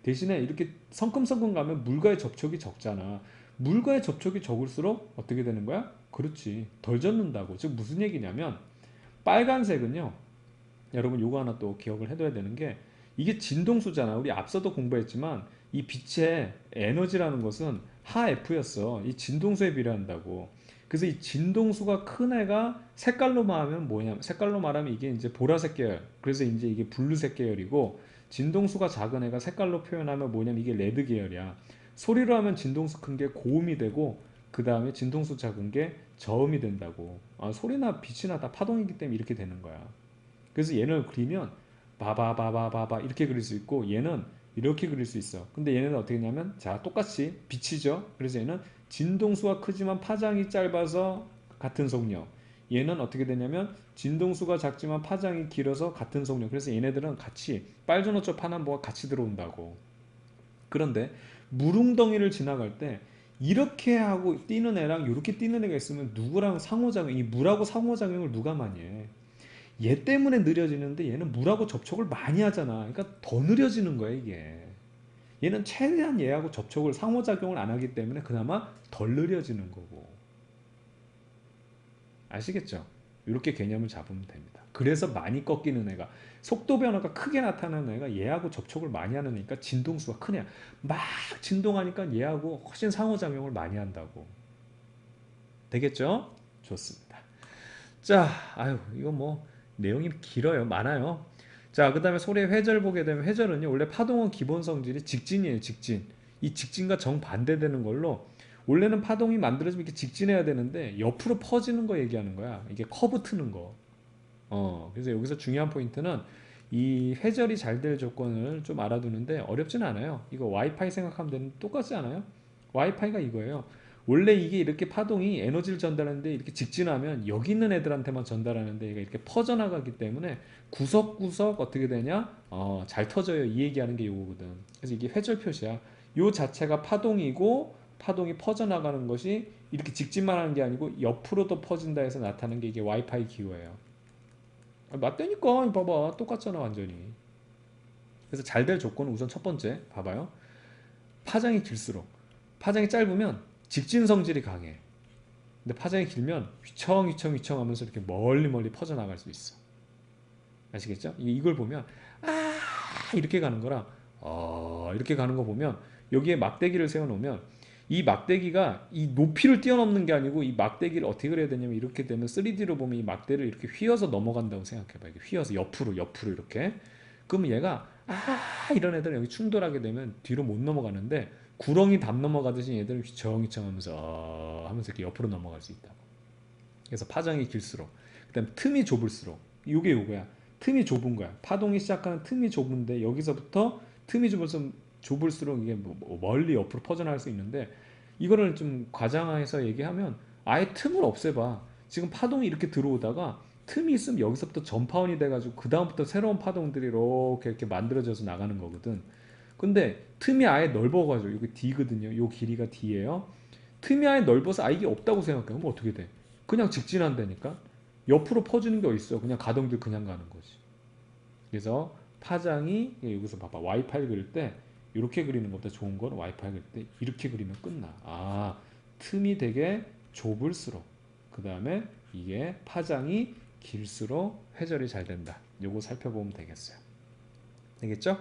대신에 이렇게 성큼성큼 가면 물과의 접촉이 적잖아. 물과의 접촉이 적을수록 어떻게 되는 거야? 그렇지. 덜 젖는다고. 즉 무슨 얘기냐면 빨간색은요. 여러분 요거 하나 또 기억을 해둬야 되는 게 이게 진동수잖아. 우리 앞서도 공부했지만 이 빛의 에너지라는 것은 하F였어. 이 진동수에 비례한다고. 그래서 이 진동수가 큰 애가 색깔로 말하면 뭐냐면 색깔로 말하면 이게 이제 보라색 계열. 그래서 이제 이게 블루색 계열이고 진동수가 작은 애가 색깔로 표현하면 뭐냐면 이게 레드 계열이야. 소리로 하면 진동수 큰 게 고음이 되고 그 다음에 진동수 작은 게 저음이 된다고. 소리나 빛이나 다 파동이기 때문에 이렇게 되는 거야. 그래서 얘를 그리면 바바바바바바 이렇게 그릴 수 있고 얘는 이렇게 그릴 수 있어. 근데 얘는 어떻게 했냐면 자 똑같이 빛이죠. 그래서 얘는 진동수가 크지만 파장이 짧아서 같은 속력. 얘는 어떻게 되냐면 진동수가 작지만 파장이 길어서 같은 속력. 그래서 얘네들은 같이 빨주노초 파남보가 같이 들어온다고. 그런데 물웅덩이를 지나갈 때 이렇게 하고 뛰는 애랑 이렇게 뛰는 애가 있으면 누구랑 상호작용, 이 물하고 상호작용을 누가 많이 해? 얘 때문에 느려지는데 얘는 물하고 접촉을 많이 하잖아. 그러니까 더 느려지는 거야 이게. 얘는 최대한 얘하고 접촉을 상호작용을 안 하기 때문에 그나마 덜 느려지는 거고. 아시겠죠? 이렇게 개념을 잡으면 됩니다. 그래서 많이 꺾이는 애가 속도 변화가 크게 나타나는 애가 얘하고 접촉을 많이 하는 애니까 진동수가 큰 애야. 막 진동하니까 얘하고 훨씬 상호작용을 많이 한다고. 되겠죠? 좋습니다. 자, 아유 이거 뭐 내용이 길어요. 많아요. 자, 그 다음에 소리의 회절 보게 되면 회절은요. 원래 파동은 기본 성질이 직진이에요. 직진. 이 직진과 정반대되는 걸로 원래는 파동이 만들어지면 이렇게 직진해야 되는데 옆으로 퍼지는 거 얘기하는 거야. 이게 커브 트는 거. 그래서 여기서 중요한 포인트는 이 회절이 잘 될 조건을 좀 알아두는데 어렵진 않아요. 이거 와이파이 생각하면 되는 똑같지 않아요? 와이파이가 이거예요. 원래 이게 이렇게 파동이 에너지를 전달하는데 이렇게 직진하면 여기 있는 애들한테만 전달하는데 얘가 이렇게 퍼져나가기 때문에 구석구석 어떻게 되냐? 잘 터져요. 이 얘기하는 게 이거거든. 그래서 이게 회절 표시야. 요 자체가 파동이고 파동이 퍼져나가는 것이 이렇게 직진만 하는 게 아니고 옆으로도 퍼진다 해서 나타나는 게 이게 와이파이 기호예요. 맞다니까 봐봐 똑같잖아 완전히. 그래서 잘 될 조건은 우선 첫 번째 봐봐요. 파장이 길수록 파장이 짧으면 직진 성질이 강해. 근데 파장이 길면 휘청휘청 하면서 이렇게 멀리 퍼져나갈 수 있어. 아시겠죠? 이걸 보면 아 이렇게 가는 거랑 이렇게 가는 거 보면 여기에 막대기를 세워놓으면 이 막대기가 이 높이를 뛰어넘는 게 아니고 이 막대기를 어떻게 그려야 되냐면 이렇게 되면 3D로 보면 이 막대를 이렇게 휘어서 넘어간다고 생각해봐. 이게 휘어서 옆으로 이렇게. 그러면 얘가 이런 애들은 여기 충돌하게 되면 뒤로 못 넘어가는데 구렁이 담 넘어가듯이 얘들은 휘청휘청 하면서 이렇게 옆으로 넘어갈 수 있다. 그래서 파장이 길수록 그다음 틈이 좁을수록 이게 요거야. 틈이 좁은 거야. 파동이 시작하는 틈이 좁은데 여기서부터 틈이 좁을수록 이게 멀리 옆으로 퍼져나갈 수 있는데 이거를 좀 과장해서 얘기하면 아예 틈을 없애봐. 지금 파동이 이렇게 들어오다가 틈이 있으면 여기서부터 전파원이 돼가지고 그 다음부터 새로운 파동들이 이렇게 만들어져서 나가는 거거든. 근데 틈이 아예 넓어가지고 여기 D거든요. 요 길이가 D예요. 틈이 아예 넓어서 이게 없다고 생각해. 그럼 어떻게 돼? 그냥 직진한다니까. 옆으로 퍼지는 게 어딨어. 그냥 가동들 그냥 가는 거지. 그래서 파장이 여기서 봐봐. 와이파이 그릴 때 이렇게 그리는 것보다 좋은 건 와이파이 그릴 때 이렇게 그리면 끝나. 틈이 되게 좁을수록 그 다음에 이게 파장이 길수록 회절이 잘 된다. 요거 살펴보면 되겠어요. 되겠죠?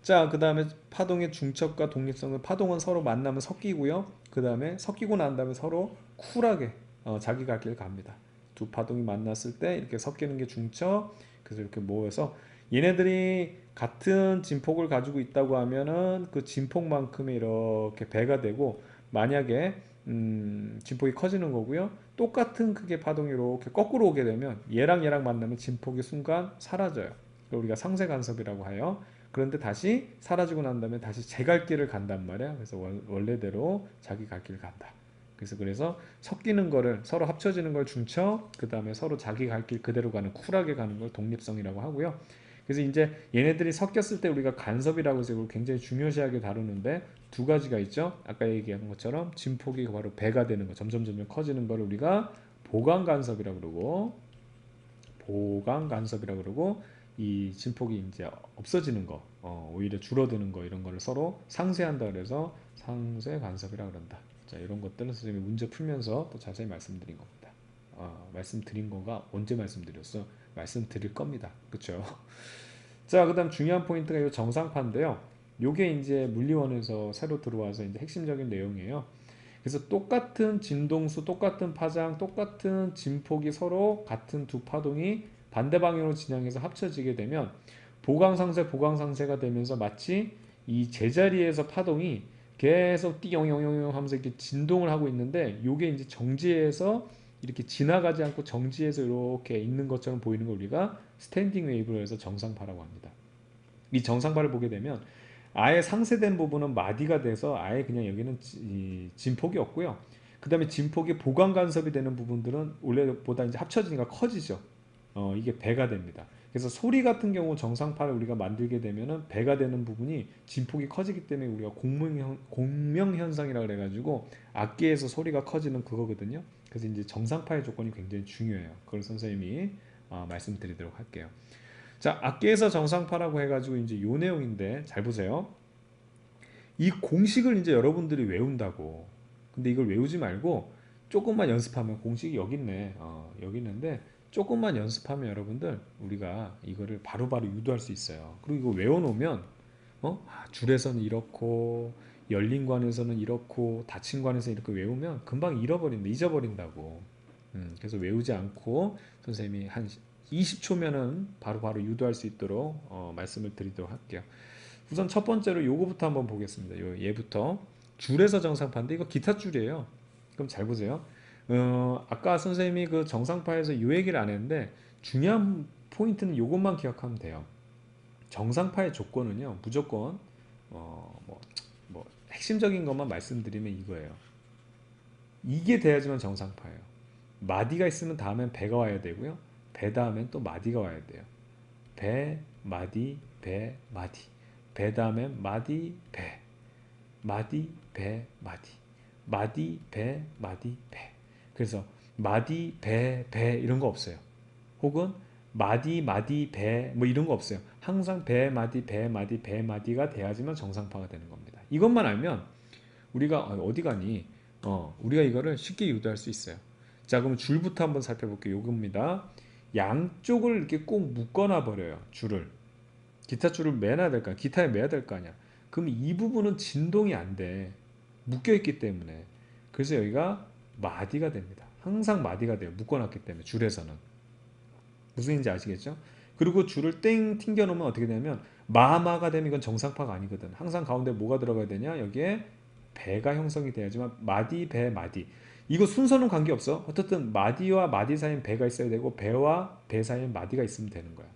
자, 그 다음에 파동의 중첩과 독립성은 파동은 서로 만나면 섞이고요. 그 다음에 섞이고 난 다음에 서로 쿨하게 자기 갈 길 갑니다. 두 파동이 만났을 때 이렇게 섞이는 게 중첩. 그래서 이렇게 모여서 얘네들이 같은 진폭을 가지고 있다고 하면은 그 진폭만큼이 이렇게 배가 되고 만약에 진폭이 커지는 거고요. 똑같은 크기의 파동이 이렇게 거꾸로 오게 되면 얘랑 만나면 진폭이 순간 사라져요. 우리가 상쇄 간섭이라고 해요. 그런데 다시 사라지고 난 다음에 다시 제 갈 길을 간단 말이야. 그래서 원래대로 자기 갈 길을 간다. 그래서 섞이는 거를 서로 합쳐지는 걸 중첩, 그 다음에 서로 자기 갈 길 그대로 가는 쿨하게 가는 걸 독립성이라고 하고요. 그래서 이제 얘네들이 섞였을 때 우리가 간섭이라고 해서 이걸 굉장히 중요시하게 다루는데 두 가지가 있죠. 아까 얘기한 것처럼 진폭이 바로 배가 되는 거, 점점 커지는 걸 우리가 보강 간섭이라고 그러고 이 진폭이 이제 없어지는 거, 오히려 줄어드는 거 이런 거를 서로 상쇄한다 그래서 상쇄 간섭이라고 그런다. 자, 이런 것들은 선생님이 문제 풀면서 또 자세히 말씀드린 겁니다. 말씀드린 거가 언제 말씀드렸어? 말씀드릴 겁니다. 그렇죠? 자, 그다음 중요한 포인트가 이 정상파인데요. 요게 이제 물리원에서 새로 들어와서 이제 핵심적인 내용이에요. 그래서 똑같은 진동수, 똑같은 파장, 똑같은 진폭이 서로 같은 두 파동이 반대 방향으로 진행해서 합쳐지게 되면 보강상쇄가 되면서 마치 이 제자리에서 파동이 계속 띠용용용 하면서 이렇게 진동을 하고 있는데 요게 이제 정지해서 이렇게 지나가지 않고 정지해서 이렇게 있는 것처럼 보이는 걸 우리가 스탠딩 웨이브로 해서 정상파라고 합니다. 이 정상파를 보게 되면 아예 상쇄된 부분은 마디가 돼서 아예 그냥 여기는 진폭이 없고요. 그 다음에 진폭이 보강 간섭이 되는 부분들은 원래보다 이제 합쳐지니까 커지죠. 이게 배가 됩니다. 그래서 소리 같은 경우 정상파를 우리가 만들게 되면은 배가 되는 부분이 진폭이 커지기 때문에 우리가 공명 현상이라고 그래가지고 악기에서 소리가 커지는 그거거든요. 그래서 이제 정상파의 조건이 굉장히 중요해요. 그걸 선생님이 말씀드리도록 할게요. 자, 악기에서 정상파라고 해가지고 이제 요 내용인데 잘 보세요. 이 공식을 이제 여러분들이 외운다고. 근데 이걸 외우지 말고 조금만 연습하면 공식이 여기 있네. 여기 있는데 조금만 연습하면 여러분들 우리가 이거를 바로바로 유도할 수 있어요. 그리고 이거 외워놓으면 줄에서는 이렇고 열린 관에서는 이렇고 닫힌 관에서 이렇게 외우면 금방 잊어버린다고. 그래서 외우지 않고 선생님이 한 20초면은 바로바로 유도할 수 있도록 말씀을 드리도록 할게요. 우선 첫 번째로 요거부터 한번 보겠습니다. 얘부터 줄에서 정상파인데 이거 기타 줄이에요. 그럼 잘 보세요. 아까 선생님이 그 정상파에서 요 얘기를 안 했는데 중요한 포인트는 요것만 기억하면 돼요. 정상파의 조건은요 무조건 핵심적인 것만 말씀드리면 이거예요. 이게 돼야지만 정상파예요. 마디가 있으면 다음엔 배가 와야 되고요. 배 다음엔 또 마디가 와야 돼요. 배, 마디, 배, 마디. 배 다음엔 마디, 배. 마디, 배, 마디. 마디, 배, 마디, 배. 그래서 마디, 배 이런 거 없어요. 혹은 마디, 마디, 배 뭐 이런 거 없어요. 항상 배, 마디, 배, 마디, 배, 마디가 돼야지만 정상파가 되는 겁니다. 이것만 알면 우리가 어디 가니? 우리가 이거를 쉽게 유도할 수 있어요. 자, 그럼 줄부터 한번 살펴볼게요. 요겁니다. 양쪽을 이렇게 꼭 묶어놔 버려요. 줄을. 기타 줄을 매놔야 될까? 기타에 매야 될 거 아니야. 그럼 이 부분은 진동이 안 돼. 묶여 있기 때문에. 그래서 여기가 마디가 됩니다. 항상 마디가 돼요. 묶어놨기 때문에 줄에서는. 무슨 얘기인지 아시겠죠? 그리고 줄을 땡 튕겨 놓으면 어떻게 되냐면 마마가 되면 이건 정상파가 아니거든. 항상 가운데 뭐가 들어가야 되냐? 여기에 배가 형성이 돼야지만 마디, 배, 마디. 이거 순서는 관계없어. 어쨌든 마디와 마디 사이엔 배가 있어야 되고 배와 배 사이엔 마디가 있으면 되는 거야.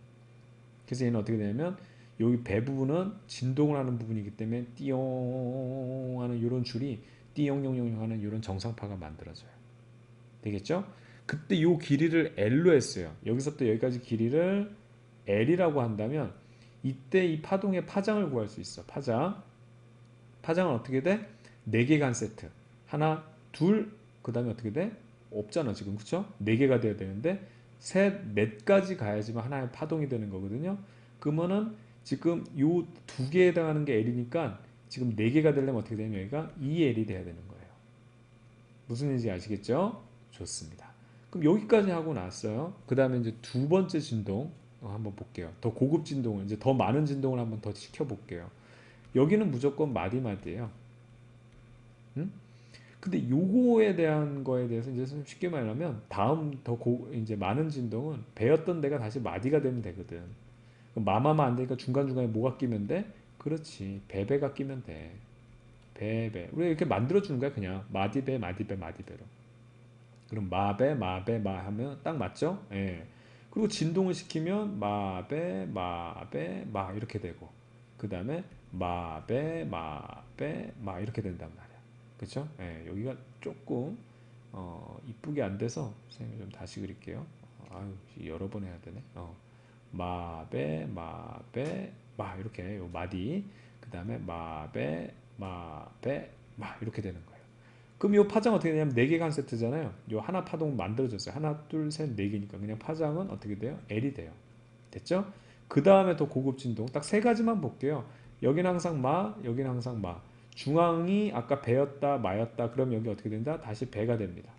그래서 얘는 어떻게 되냐면 여기 배 부분은 진동을 하는 부분이기 때문에 띠용 하는 이런 줄이 띠용용용 하는 이런 정상파가 만들어져요. 되겠죠? 그때 이 길이를 L로 했어요. 여기서부터 여기까지 길이를 L이라고 한다면 이때 이 파동의 파장을 구할 수 있어. 파장은 어떻게 돼? 4개가 한 세트. 하나, 둘, 그 다음에 어떻게 돼? 없잖아 지금. 그쵸? 4개가 돼야 되는데 셋, 넷까지 가야지만 하나의 파동이 되는 거거든요. 그러면은 지금 요 2개에 해당하는 게 L이니까 지금 4개가 되려면 어떻게 되냐면 여기가 2L이 돼야 되는 거예요. 무슨 얘기인지 아시겠죠? 좋습니다. 그럼 여기까지 하고 났어요. 그 다음에 이제 두 번째 진동 한번 볼게요. 더 고급 진동을 이제 더 많은 진동을 한번 더 시켜볼게요. 여기는 무조건 마디마디예요. 응? 근데 요거에 대한 거에 대해서 이제 쉽게 말하면 다음 이제 많은 진동은 배웠던 데가 다시 마디가 되면 되거든. 그럼 마마마 안 되니까 중간중간에 뭐가 끼면 돼? 그렇지. 배배가 끼면 돼. 배배. 우리가 이렇게 만들어주는 거야 그냥. 마디배 마디배 마디배로. 그럼 마배 마배 마 하면 딱 맞죠? 예. 그리고 진동을 시키면 마배 마배 마 이렇게 되고 그 다음에 마배 마배 마 이렇게 된단 말이야. 그쵸? 예, 여기가 조금 이쁘게 안 돼서 선생님이 좀 다시 그릴게요. 아유 여러 번 해야 되네. 마배 마배 마 이렇게 요 마디 그 다음에 마배 마배 마 이렇게 되는 거예요. 그럼 이 파장 어떻게 되냐면 4개가 한 세트잖아요. 요 하나 파동 만들어졌어요. 하나, 둘, 셋, 4개니까 그냥 파장은 어떻게 돼요? L이 돼요. 됐죠? 그 다음에 더 고급 진동 딱 3가지만 볼게요. 여기는 항상 마, 여기는 항상 마. 중앙이 아까 배였다, 마였다. 그럼 여기 어떻게 된다? 다시 배가 됩니다.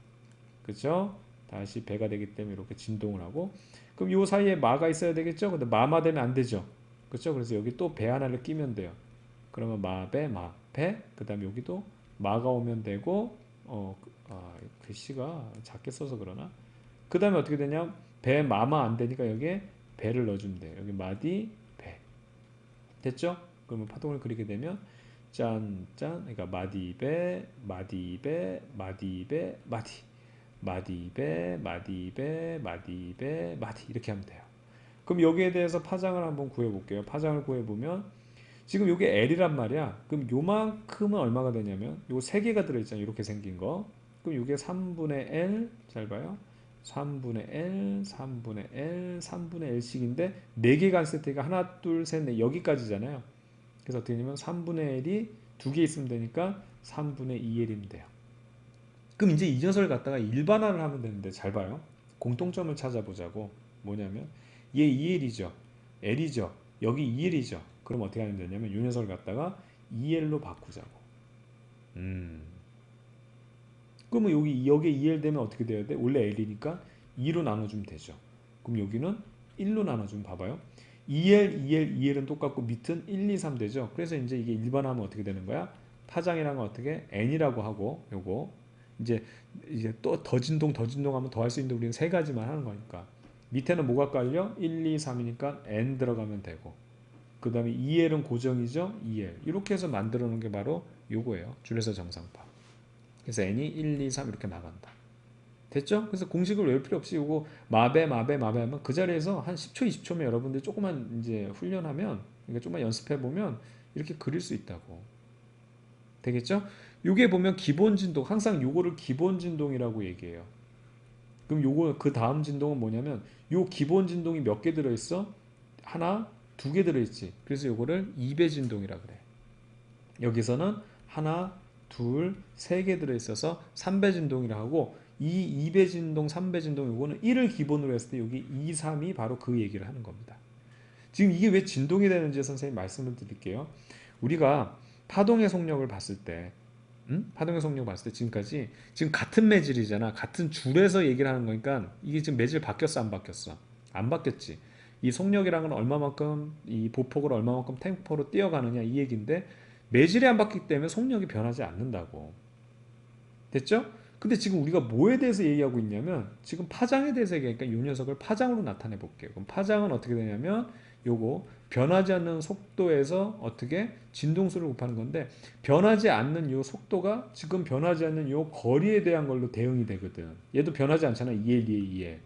그렇죠? 다시 배가 되기 때문에 이렇게 진동을 하고 그럼 요 사이에 마가 있어야 되겠죠? 근데 마마 되면 안 되죠. 그렇죠? 그래서 여기 또 배 하나를 끼면 돼요. 그러면 마배, 마, 배. 그 다음에 여기도 마가 오면 되고 글씨가 작게 써서 그러나 그 다음에 어떻게 되냐 배 마마 안 되니까 여기에 배를 넣어주면 돼요. 여기 마디 배 됐죠? 그러면 파동을 그리게 되면 짠짠 그러니까 마디배 마디배 마디배 마디 마디배 마디배 마디배 마디 이렇게 하면 돼요. 그럼 여기에 대해서 파장을 한번 구해볼게요. 파장을 구해보면 지금 요게 L이란 말이야. 그럼 요만큼은 얼마가 되냐면 요 3개가 들어있잖아요. 이렇게 생긴 거. 그럼 요게 3분의 L 잘 봐요. 3분의 L, 3분의 L, 3분의 L씩인데 4개가 한 세트가 하나, 둘, 셋, 넷 여기까지잖아요. 그래서 어떻게 되냐면 3분의 L이 2개 있으면 되니까 3분의 2L이면 돼요. 그럼 이제 이 녀석을 갖다가 일반화를 하면 되는데 잘 봐요. 공통점을 찾아보자고. 뭐냐면 얘 2L이죠. L이죠. 여기 2L이죠. 그럼 어떻게 하면 되냐면 이 녀석을 갖다가 2L로 바꾸자고. 그러면 여기 2L 되면 어떻게 돼야 돼? 원래 L이니까 2로 나눠주면 되죠. 그럼 여기는 1로 나눠주면 봐봐요. 2L, 2L, 2L은 똑같고 밑은 1, 2, 3 되죠. 그래서 이제 이게 일반화하면 어떻게 되는 거야? 파장이란 건 어떻게? N이라고 하고 요거 이제 또 더 진동 하면 더 할 수 있는데 우리는 3가지만 하는 거니까 밑에는 뭐가 깔려? 1, 2, 3이니까 N 들어가면 되고 그 다음에 2L은 고정이죠. 2L 이렇게 해서 만들어 놓은 게 바로 요거예요. 줄에서 정상파. 그래서 N이 1, 2, 3 이렇게 나간다. 됐죠? 그래서 공식을 외울 필요 없이 요거 마배 하면 그 자리에서 한 10초 20초면 여러분들이 조금만 이제 훈련하면 그러니까 조금만 연습해 보면 이렇게 그릴 수 있다고. 되겠죠? 요게 보면 기본 진동 항상 요거를 기본 진동이라고 얘기해요. 그럼 요거 그 다음 진동은 뭐냐면 요 기본 진동이 몇 개 들어있어? 하나, 2개 들어있지. 그래서 요거를 2배 진동이라 그래. 여기서는 하나, 둘, 세 개 들어있어서 3배 진동이라 하고 이 2배 진동, 3배 진동 요거는 1을 기본으로 했을 때 여기 2, 3이 바로 그 얘기를 하는 겁니다. 지금 이게 왜 진동이 되는지 선생님 말씀을 드릴게요. 우리가 파동의 속력을 봤을 때 파동의 속력 봤을 때 지금까지 지금 같은 매질이잖아. 같은 줄에서 얘기를 하는 거니까 이게 지금 매질 바뀌었어 안 바뀌었어? 안 바뀌었지. 이 속력이라는 건 얼마만큼 이 보폭을 얼마만큼 템포로 뛰어가느냐 이 얘기인데 매질이 안 바뀌기 때문에 속력이 변하지 않는다고. 됐죠? 근데 지금 우리가 뭐에 대해서 얘기하고 있냐면 지금 파장에 대해서 얘기하니까 이 녀석을 파장으로 나타내 볼게요. 그럼 파장은 어떻게 되냐면 요거 변하지 않는 속도에서 어떻게 진동수를 곱하는 건데 변하지 않는 요 속도가 지금 변하지 않는 요 거리에 대한 걸로 대응이 되거든. 얘도 변하지 않잖아. 2L, 2L, 2L.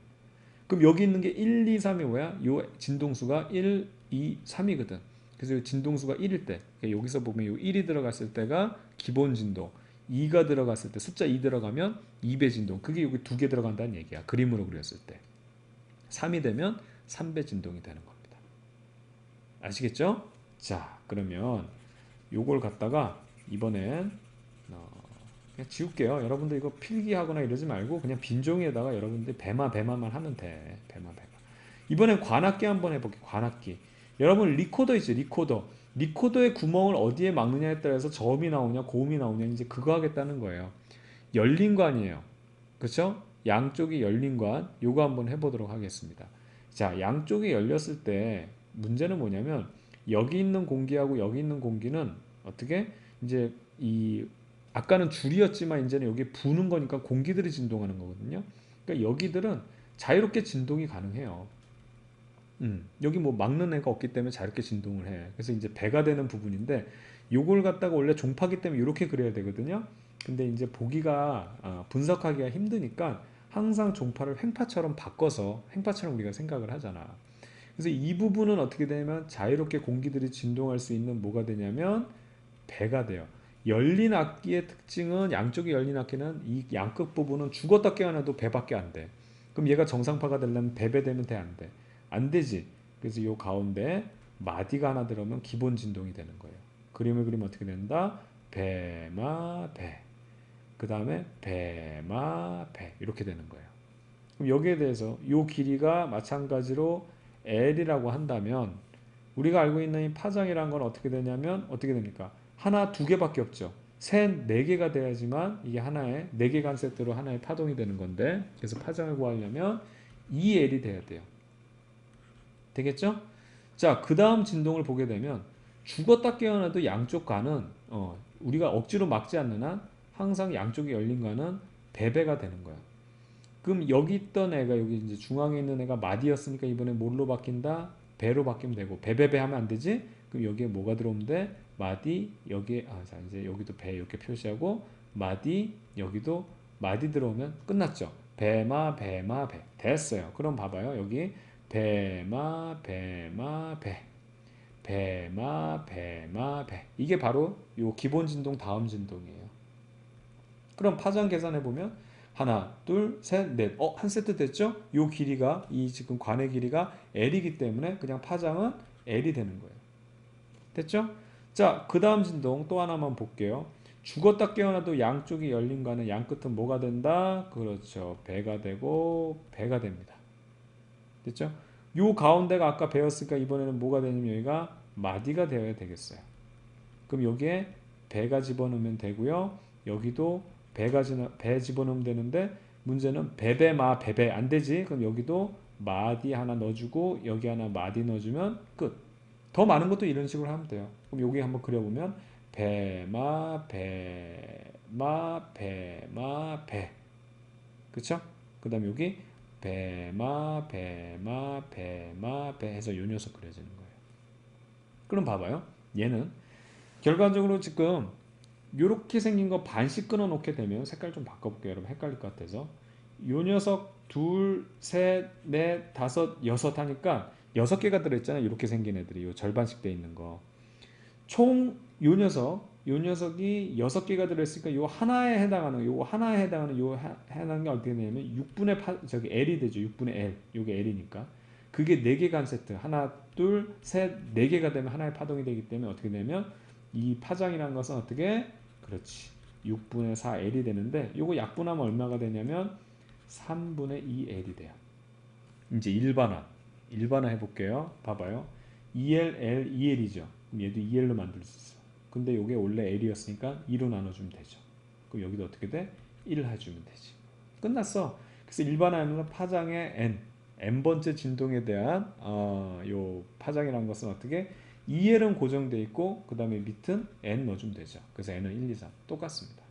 그럼 여기 있는 게 1, 2, 3이 뭐야? 요 진동수가 1, 2, 3이거든. 그래서 요 진동수가 1일 때 그러니까 여기서 보면 요 1이 들어갔을 때가 기본 진동 2가 들어갔을 때 숫자 2 들어가면 2배 진동 그게 여기 두 개 들어간다는 얘기야. 그림으로 그렸을 때 3이 되면 3배 진동이 되는 겁니다. 아시겠죠? 자 그러면 요걸 갖다가 이번엔 그냥 지울게요. 여러분들 이거 필기하거나 이러지 말고 그냥 빈 종이에다가 여러분들 배마만 하면 돼. 배마. 이번엔 관악기 한번 해볼게요. 관악기. 여러분 리코더 있죠? 리코더의 구멍을 어디에 막느냐에 따라서 저음이 나오냐 고음이 나오냐 이제 그거 하겠다는 거예요. 열린 관이에요. 그렇죠? 양쪽이 열린 관 요거 한번 해보도록 하겠습니다. 자 양쪽이 열렸을 때 문제는 뭐냐면 여기 있는 공기하고 여기 있는 공기는 어떻게 이제 이 아까는 줄이었지만 이제는 여기 부는 거니까 공기들이 진동하는 거거든요. 그러니까 여기들은 자유롭게 진동이 가능해요. 여기 뭐 막는 애가 없기 때문에 자유롭게 진동을 해. 그래서 이제 배가 되는 부분인데 요걸 갖다가 원래 종파기 때문에 이렇게 그려야 되거든요. 근데 이제 보기가 분석하기가 힘드니까 항상 종파를 횡파처럼 바꿔서 횡파처럼 우리가 생각을 하잖아. 그래서 이 부분은 어떻게 되냐면 자유롭게 공기들이 진동할 수 있는 뭐가 되냐면 배가 돼요. 열린 악기의 특징은 양쪽이 열린 악기는 이 양끝 부분은 죽었다 깨어나도 배밖에 안 돼. 그럼 얘가 정상파가 되려면 배배 되면 돼 안 돼? 안 되지. 그래서 요 가운데 마디가 하나 들어오면 기본 진동이 되는 거예요. 그림을 그리면 어떻게 된다? 배마 배. 그 다음에 배마 배 이렇게 되는 거예요. 그럼 여기에 대해서 요 길이가 마찬가지로 L이라고 한다면 우리가 알고 있는 이 파장이라는 건 어떻게 되냐면 어떻게 됩니까? 하나 두 개밖에 없죠. 셋, 네 개가 돼야지만 이게 하나의 네 개 간 세트로 하나의 파동이 되는 건데 그래서 파장을 구하려면 2L이 돼야 돼요. 되겠죠? 자, 그 다음 진동을 보게 되면 죽었다 깨어나도 양쪽 관은 우리가 억지로 막지 않는 한 항상 양쪽이 열린 관은 배배가 되는 거야. 그럼 여기 있던 애가 여기 이제 중앙에 있는 애가 마디였으니까 이번에 뭘로 바뀐다? 배로 바뀌면 되고 배배배 하면 안 되지? 그럼 여기에 뭐가 들어오면 돼? 마디 여기에 자 이제 여기도 배 이렇게 표시하고 마디 여기도 마디 들어오면 끝났죠. 배마 배 됐어요. 그럼 봐봐요. 여기 배마 배 배마 배 이게 바로 요 기본 진동 다음 진동이에요. 그럼 파장 계산해 보면 하나, 둘, 셋, 넷. 한 세트 됐죠? 요 길이가 이 지금 관의 길이가 L이기 때문에 그냥 파장은 L이 되는 거예요. 됐죠? 자, 그 다음 진동 또 하나만 볼게요. 죽었다 깨어나도 양쪽이 열린 관은 양끝은 뭐가 된다? 그렇죠. 배가 되고 배가 됩니다. 됐죠? 요 가운데가 아까 배였으니까 이번에는 뭐가 되냐면 여기가 마디가 되어야 되겠어요. 그럼 여기에 배가 집어넣으면 되고요. 여기도 배 집어넣으면 되는데 문제는 배배마 배배 안 되지. 그럼 여기도 마디 하나 넣어주고 여기 하나 마디 넣어주면 끝. 더 많은 것도 이런 식으로 하면 돼요. 그럼 여기 한번 그려보면 배마 배마 배마 배 그쵸? 그 다음 여기 배마 배마 배마 배 해서 요 녀석 그려지는 거예요. 그럼 봐봐요. 얘는 결과적으로 지금 요렇게 생긴 거 반씩 끊어 놓게 되면 색깔 좀 바꿔볼게요. 여러분 헷갈릴 것 같아서 요 녀석 둘, 셋, 넷, 다섯, 여섯 하니까 6개가 들어있잖아요. 이렇게 생긴 애들이 요 절반씩 돼 있는 거. 총 요 녀석이 6개가 들어있으니까 요 하나에 해당하는 해당하는 게 어떻게 되냐면 6분의 저기 L이 되죠. 6분의 L. 요게 L이니까. 그게 4개 간 세트. 하나, 둘, 셋, 4개가 되면 하나의 파동이 되기 때문에 어떻게 되면 이 파장이라는 것은 어떻게 그렇지. 6분의 4L이 되는데 요거 약분하면 얼마가 되냐면 3분의 2L이 돼요. 이제 일반화 해볼게요. 봐봐요. 2L, L, 2L이죠. 그럼 얘도 2L로 만들 수 있어. 근데 요게 원래 L이었으니까 2로 나눠주면 되죠. 그럼 여기도 어떻게 돼? 1 해주면 되지. 끝났어. 그래서 일반화하면 파장의 n번째 진동에 대한 요 파장이라는 것은 어떻게 2L은 고정돼 있고 그 다음에 밑은 n 넣어주면 되죠. 그래서 n은 1, 2, 3 똑같습니다.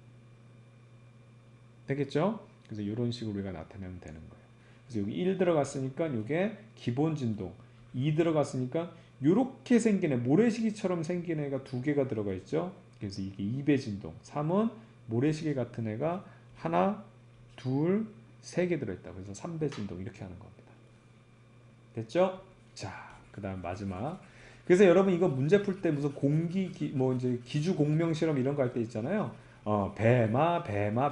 되겠죠? 그래서 이런 식으로 우리가 나타내면 되는 거예요. 그래서 여기 1 들어갔으니까 이게 기본 진동, 2 들어갔으니까 이렇게 생긴 애, 모래시계처럼 생긴 애가 두 개가 들어가 있죠. 그래서 이게 2배 진동, 3은 모래시계 같은 애가 하나, 둘, 세 개 들어있다. 그래서 3배 진동 이렇게 하는 겁니다. 됐죠? 자, 그 다음 마지막. 그래서 여러분 이거 문제 풀 때 무슨 뭐 이제 기주 공명 실험 이런 거 할 때 있잖아요. 배마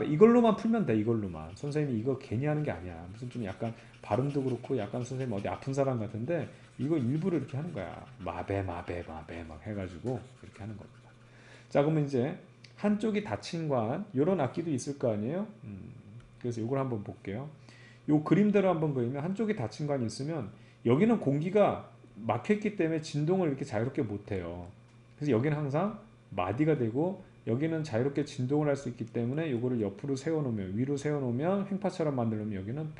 이걸로만 풀면 돼. 이걸로만. 선생님이 이거 괜히 하는 게 아니야. 무슨 좀 약간 발음도 그렇고 약간 선생님 어디 아픈 사람 같은데 이거 일부러 이렇게 하는 거야. 마배 막 해가지고 이렇게 하는 겁니다. 자, 그러면 이제 한쪽이 닫힌 관 이런 악기도 있을 거 아니에요. 그래서 이걸 한번 볼게요. 요 그림대로 한번 그리면 한쪽이 닫힌 관이 있으면 여기는 공기가 막혔기 때문에 진동을 이렇게 자유롭게 못해요. 그래서 여기는 항상 마디가 되고 여기는 자유롭게 진동을 할 수 있기 때문에 요거를 옆으로 세워놓으면 위로 세워놓으면 횡파처럼 만들면 여기는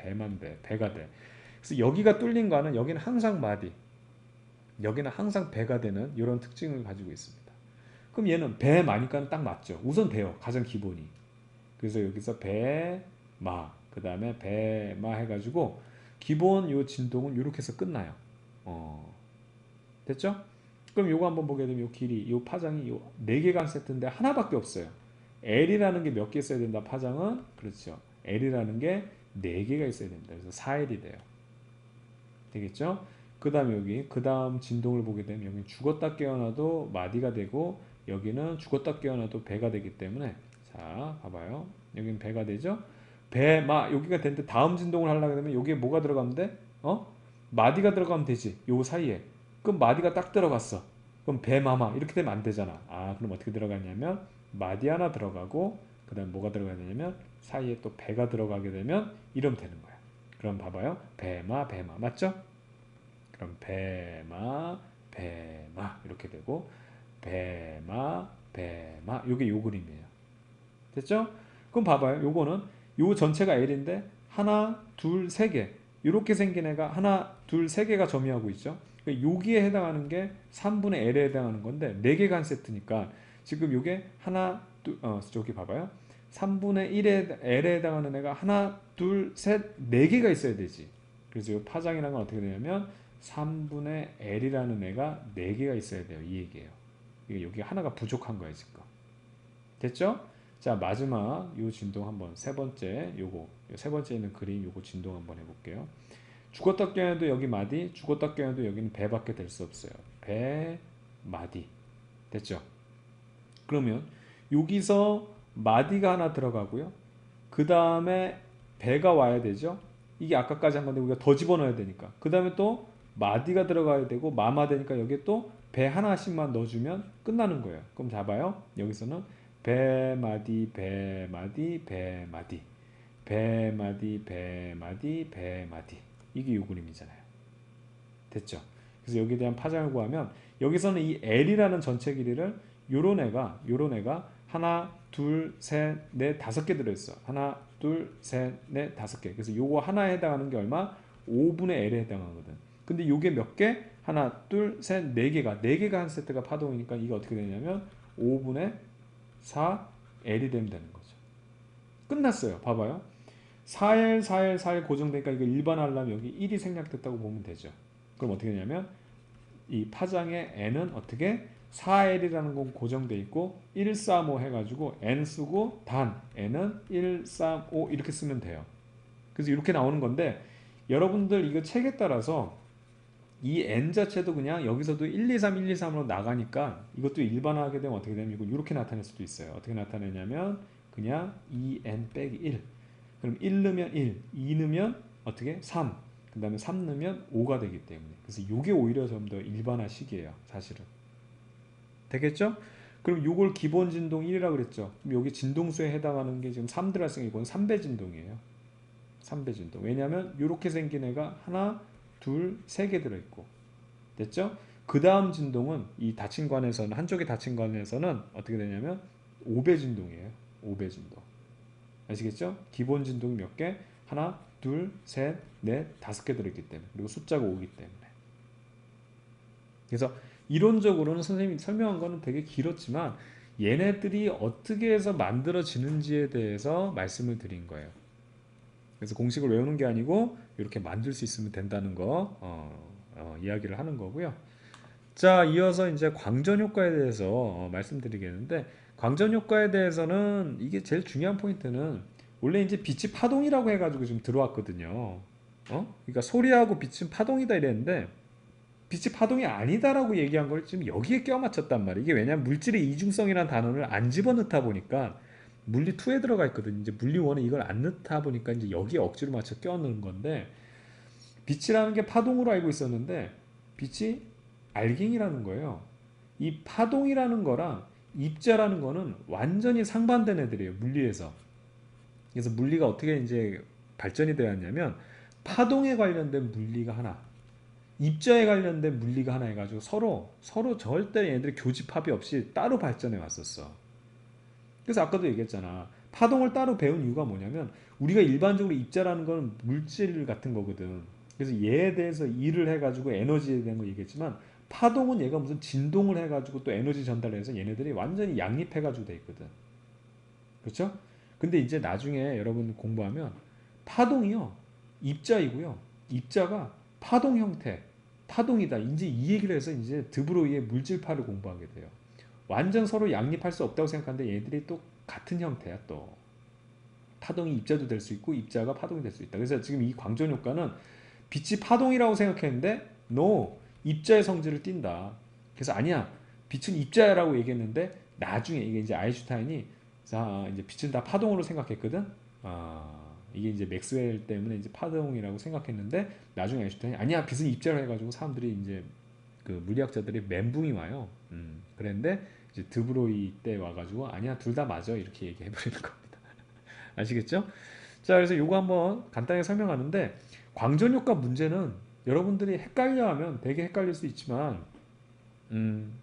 배가 돼. 그래서 여기가 뚫린 관은 여기는 항상 마디, 여기는 항상 배가 되는 이런 특징을 가지고 있습니다. 그럼 얘는 배마니까 딱 맞죠. 우선 배요. 가장 기본이. 그래서 여기서 배마 그 다음에 배마 해가지고 기본 요 진동은 이렇게 해서 끝나요. 됐죠? 그럼 요거 한번 보게 되면 요 길이 요 파장이 요 4개가 한 세트인데 하나밖에 없어요. L이라는 게 몇 개 있어야 된다. 파장은 그렇죠. L이라는 게 4개가 있어야 됩니다. 그래서 4L이 돼요. 되겠죠? 그 다음에 여기 그 다음 진동을 보게 되면 여기 죽었다 깨어나도 마디가 되고 여기는 죽었다 깨어나도 배가 되기 때문에 자 봐봐요. 여기는 배가 되죠? 배마 여기가 되는데 다음 진동을 하려고 하면 여기에 뭐가 들어가면 돼? 마디가 들어가면 되지. 요 사이에. 그럼 마디가 딱 들어갔어. 그럼 배마마 이렇게 되면 안 되잖아. 그럼 어떻게 들어가냐면 마디 하나 들어가고 그 다음 뭐가 들어가냐면 사이에 또 배가 들어가게 되면 이러면 되는 거야. 그럼 봐봐요. 배마 맞죠? 그럼 배마 이렇게 되고 배마 요게 요 그림이에요. 됐죠? 그럼 봐봐요. 요거는 요 전체가 L인데 하나, 둘, 세 개 이렇게 생긴 애가 하나, 둘, 세 개가 점유하고 있죠. 여기에 해당하는 게 3분의 L에 해당하는 건데 4개가 한 세트니까 지금 요게 하나, 저기 봐봐요. 3분의 1에 L에 해당하는 애가 하나, 둘, 셋, 4개가 있어야 되지. 그래서 요 파장이라는 건 어떻게 되냐면 3분의 L이라는 애가 4개가 있어야 돼요. 이 얘기예요. 여기 하나가 부족한 거예요, 지금. 됐죠? 자, 마지막 요 진동 한번 세 번째 요거 세 번째 있는 그림 요거 진동 한번 해볼게요. 죽었다 깨어나도 여기 마디, 죽었다 깨어나도 여기는 배밖에 될 수 없어요. 배, 마디. 됐죠? 그러면 여기서 마디가 하나 들어가고요. 그 다음에 배가 와야 되죠. 이게 아까까지 한 건데 우리가 더 집어넣어야 되니까. 그 다음에 또 마디가 들어가야 되고 마마 되니까 여기에 또 배 하나씩만 넣어주면 끝나는 거예요. 그럼 잡아요. 여기서는 배마디 배마디 배마디 배마디 배마디 배마디 이게 요 그림이잖아요. 됐죠? 그래서 여기에 대한 파장을 구하면 여기서는 이 L이라는 전체 길이를 요런 애가 하나 둘 셋 넷 다섯 개 들어있어. 하나 둘 셋 넷 다섯 개. 그래서 요거 하나에 해당하는 게 얼마? 5분의 L에 해당하거든. 근데 요게 몇 개? 하나 둘 셋 네 개가 한 세트가 파동이니까 이게 어떻게 되냐면 5분의 4 L이 되면 되는 거죠. 끝났어요. 봐봐요. 4L, 4L, 4L 고정되니까 이거 일반화하려면 여기 1이 생략됐다고 보면 되죠. 그럼 어떻게 되냐면 이 파장의 N은 어떻게 4L이라는 건 고정돼 있고 1, 3, 5 해가지고 N 쓰고 단 N은 1, 3, 5 이렇게 쓰면 돼요. 그래서 이렇게 나오는 건데 여러분들 이거 책에 따라서 이 N 자체도 그냥 여기서도 1, 2, 3, 1, 2, 3으로 나가니까 이것도 일반화하게 되면 어떻게 되면 이걸 이렇게 나타낼 수도 있어요. 어떻게 나타내냐면 그냥 2N 빼기 1 그럼 1 넣으면 1, 2 넣으면 어떻게? 3 그 다음에 3 넣으면 5가 되기 때문에 그래서 이게 오히려 좀 더 일반화식이에요. 사실은 되겠죠? 그럼 요걸 기본 진동 1이라고 그랬죠. 그럼 여기 진동수에 해당하는 게 지금 3 들어갔으니까 이건 3배 진동이에요. 3배 진동. 왜냐하면 이렇게 생긴 애가 하나, 둘, 세 개 들어있고. 됐죠? 그 다음 진동은 이 닫힌 관에서는 한쪽에 닫힌 관에서는 어떻게 되냐면 5배 진동이에요. 5배 진동. 아시겠죠? 기본 진동이 몇 개? 하나, 둘, 셋, 넷, 5개 들어있기 때문에. 그리고 숫자가 5기 때문에. 그래서 이론적으로는 선생님이 설명한 거는 되게 길었지만 얘네들이 어떻게 해서 만들어지는지에 대해서 말씀을 드린 거예요. 그래서 공식을 외우는 게 아니고 이렇게 만들 수 있으면 된다는 거 이야기를 하는 거고요. 자, 이어서 이제 광전 효과에 대해서 말씀드리겠는데, 광전 효과에 대해서는 이게 제일 중요한 포인트는 원래 이제 빛이 파동이라고 해가지고 좀 들어왔거든요. 그러니까 소리하고 빛은 파동이다 이랬는데 빛이 파동이 아니다라고 얘기한 걸 지금 여기에 껴 맞췄단 말이에요. 이게 왜냐면 물질의 이중성이라는 단어를 안 집어넣다 보니까 물리 2에 들어가 있거든요. 이제 물리 1은 이걸 안 넣다 보니까 이제 여기에 억지로 맞춰 껴 넣는 건데, 빛이라는 게 파동으로 알고 있었는데 빛이 알갱이라는 거예요. 이 파동이라는 거랑 입자라는 거는 완전히 상반된 애들이에요. 물리에서. 그래서 물리가 어떻게 이제 발전이 되었냐면 파동에 관련된 물리가 하나, 입자에 관련된 물리가 하나 해가지고 서로 절대 얘네들이 교집합이 없이 따로 발전해 왔었어. 그래서 아까도 얘기했잖아. 파동을 따로 배운 이유가 뭐냐면 우리가 일반적으로 입자라는 건 물질 같은 거거든. 그래서 얘에 대해서 일을 해가지고 에너지에 대한 거 얘기했지만 파동은 얘가 무슨 진동을 해가지고 또 에너지 전달을 해서 얘네들이 완전히 양립해가지고 돼 있거든. 그렇죠? 근데 이제 나중에 여러분 공부하면 파동이요, 입자이고요. 입자가 파동 형태, 파동이다. 이제 이 얘기를 해서 이제 드브로이의 물질파를 공부하게 돼요. 완전 서로 양립할 수 없다고 생각하는데 얘들이 또 같은 형태야 또. 파동이 입자도 될 수 있고 입자가 파동이 될 수 있다. 그래서 지금 이 광전 효과는 빛이 파동이라고 생각했는데 no, 입자의 성질을 띈다. 그래서 아니야, 빛은 입자라고 얘기했는데 나중에 이게 이제 아인슈타인이 자 이제 빛은 다 파동으로 생각했거든. 이게 이제 맥스웰 때문에 이제 파동이라고 생각했는데 나중에 아인슈타인이 아니야, 빛은 입자로 해가지고 사람들이 이제 그 물리학자들이 멘붕이 와요. 그랬는데 이제 드브로이 때 와가지고 아니야, 둘 다 맞아 이렇게 얘기해 버리는 겁니다. 아시겠죠? 자, 그래서 요거 한번 간단히 설명하는데, 광전 효과 문제는 여러분들이 헷갈려하면 되게 헷갈릴 수 있지만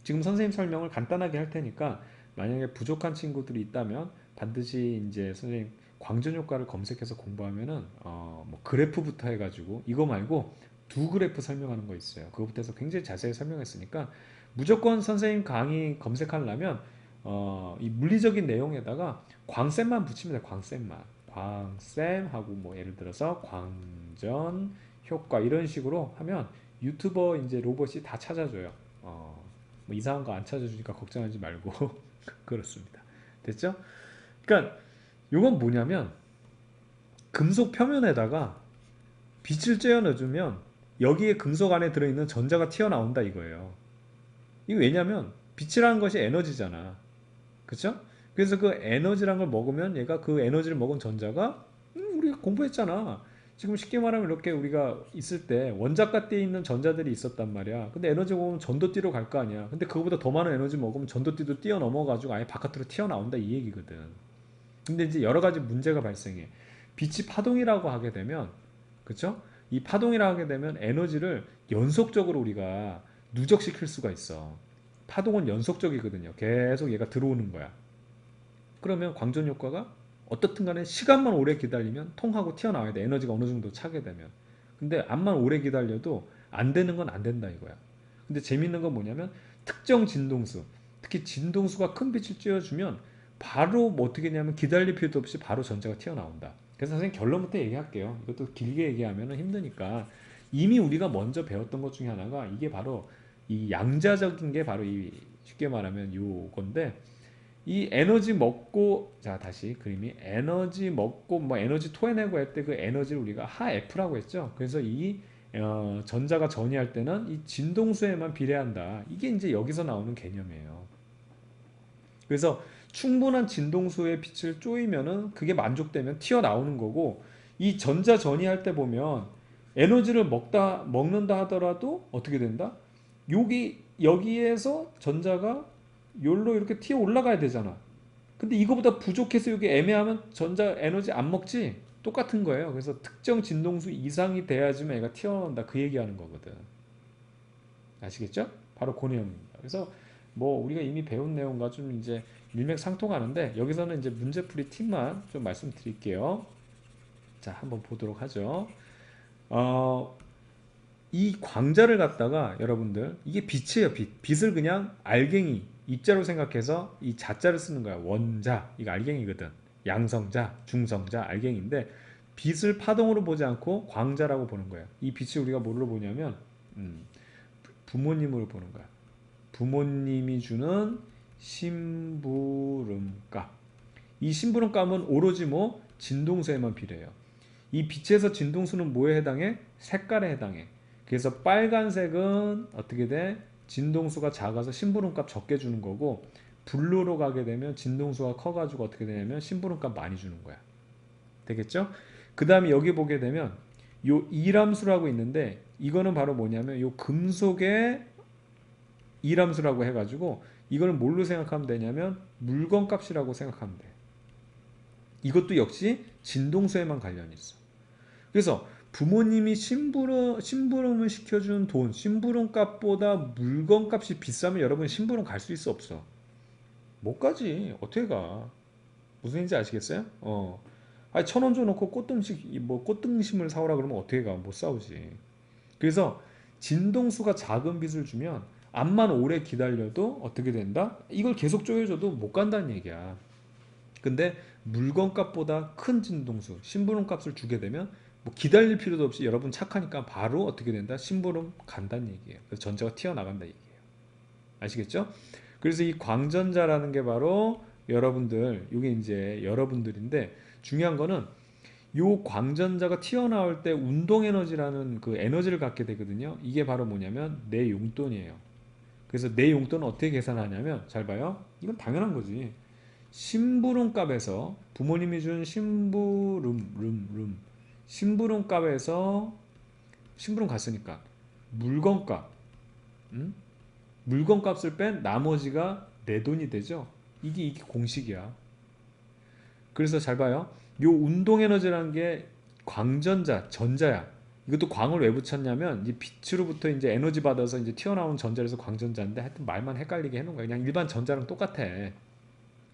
지금 선생님 설명을 간단하게 할 테니까 만약에 부족한 친구들이 있다면 반드시 이제 선생님 광전 효과를 검색해서 공부하면은 뭐 그래프부터 해가지고 이거 말고 두 그래프 설명하는 거 있어요. 그거부터 해서 굉장히 자세히 설명했으니까 무조건 선생님 강의 검색하려면 이 물리적인 내용에다가 광쌤만 붙이면 돼요. 광쌤만. 광쌤하고 뭐 예를 들어서 광전 효과 이런 식으로 하면 유튜버 이제 로봇이 다 찾아줘요. 뭐 이상한 거 안 찾아주니까 걱정하지 말고 그렇습니다. 됐죠? 그러니까 이건 뭐냐면 금속 표면에다가 빛을 쬐어 넣어주면 여기에 금속 안에 들어있는 전자가 튀어나온다 이거예요. 이게 왜냐면 빛이라는 것이 에너지잖아. 그쵸? 그래서 그 에너지란 걸 먹으면 얘가 그 에너지를 먹은 전자가 우리가 공부했잖아. 지금 쉽게 말하면 이렇게 우리가 있을 때 원자가띠에 있는 전자들이 있었단 말이야. 근데 에너지 먹으면 전도띠로 갈 거 아니야. 근데 그거보다 더 많은 에너지 먹으면 전도띠도 뛰어넘어가지고 아예 바깥으로 튀어나온다 이 얘기거든. 근데 이제 여러 가지 문제가 발생해. 빛이 파동이라고 하게 되면, 그쵸? 이 파동이라고 하게 되면 에너지를 연속적으로 우리가 누적시킬 수가 있어. 파동은 연속적이거든요. 계속 얘가 들어오는 거야. 그러면 광전 효과가 어떻든 간에 시간만 오래 기다리면 통하고 튀어나와야 돼. 에너지가 어느 정도 차게 되면. 근데 암만 오래 기다려도 안 되는 건 안 된다 이거야. 근데 재밌는 건 뭐냐면 특정 진동수, 특히 진동수가 큰 빛을 쬐어주면 바로 뭐 어떻게 했냐면 기다릴 필요도 없이 바로 전자가 튀어나온다. 그래서 선생님 결론부터 얘기할게요. 이것도 길게 얘기하면 힘드니까 이미 우리가 먼저 배웠던 것 중에 하나가 이게 바로 이 양자적인 게 바로 이 쉽게 말하면 요건데, 이 에너지 먹고, 자 다시 그림이 에너지 먹고 뭐 에너지 토해내고 할 때 그 에너지를 우리가 하F라고 했죠. 그래서 이 전자가 전이할 때는 이 진동수에만 비례한다. 이게 이제 여기서 나오는 개념이에요. 그래서 충분한 진동수의 빛을 쪼이면은 그게 만족되면 튀어나오는 거고, 이 전자 전이할 때 보면 에너지를 먹는다 하더라도 어떻게 된다? 여기에서 전자가 요로 이렇게 튀어 올라가야 되잖아. 근데 이거보다 부족해서 여기 애매하면 전자 에너지 안 먹지? 똑같은 거예요. 그래서 특정 진동수 이상이 돼야지만 애가 튀어나온다. 그 얘기하는 거거든. 아시겠죠? 바로 그 내용입니다. 그래서 뭐 우리가 이미 배운 내용과 좀 이제 일맥상통하는데 여기서는 이제 문제풀이 팁만 좀 말씀드릴게요. 자, 한번 보도록 하죠. 어, 이 광자를 갖다가 여러분들 이게 빛이에요. 빛을 그냥 알갱이 입자로 생각해서 이 자자를 쓰는 거야. 원자 이거 알갱이거든. 양성자 중성자 알갱인데 빛을 파동으로 보지 않고 광자라고 보는 거예요. 이 빛을 우리가 뭘로 보냐면 음, 부모님으로 보는 거야. 부모님이 주는 심부름값. 이 심부름값은 오로지 뭐 진동수에만 비례해요. 이 빛에서 진동수는 뭐에 해당해? 색깔에 해당해. 그래서 빨간색은 어떻게 돼? 진동수가 작아서 심부름값 적게 주는 거고 블루로 가게 되면 진동수가 커가지고 어떻게 되냐면 심부름값 많이 주는 거야. 되겠죠? 그 다음에 여기 보게 되면 요 이람수라고 있는데 이거는 바로 뭐냐면 요 금속의 이람수라고 해가지고 이거는 뭘로 생각하면 되냐면 물건값이라고 생각하면 돼. 이것도 역시 진동수에만 관련이 있어. 그래서 부모님이 심부름을 시켜준 돈, 심부름값보다 물건값이 비싸면 여러분 심부름 갈 수 있어 없어? 못 가지. 어떻게 가? 무슨 얘기인지 아시겠어요? 아니 1,000원 줘놓고 꽃등심을 사오라 그러면 어떻게 가? 못 사오지. 그래서 진동수가 작은 빚을 주면 암만 오래 기다려도 어떻게 된다? 이걸 계속 조여줘도 못 간다는 얘기야. 근데 물건값보다 큰 진동수, 심부름값을 주게 되면 뭐 기다릴 필요도 없이 여러분 착하니까 바로 어떻게 된다? 심부름 간다는 얘기예요. 그래서 전자가 튀어나간다 얘기예요. 아시겠죠? 그래서 이 광전자라는 게 바로 여러분들, 이게 이제 여러분들인데 중요한 거는 요 광전자가 튀어나올 때 운동 에너지라는 그 에너지를 갖게 되거든요. 이게 바로 뭐냐면 내 용돈이에요. 그래서 내 용돈은 어떻게 계산하냐면 잘 봐요. 이건 당연한 거지. 심부름값에서 부모님이 준 심부름값에서 심부름 갔으니까 물건값 물건값을 뺀 나머지가 내 돈이 되죠. 이게 공식이야. 그래서 잘 봐요. 요 운동에너지라는 게 광전자, 전자야. 이것도 광을 왜 붙였냐면 이 빛으로부터 이제 에너지 받아서 이제 튀어나온 전자에서 광전자인데 하여튼 말만 헷갈리게 해놓은 거야. 그냥 일반 전자랑 똑같아.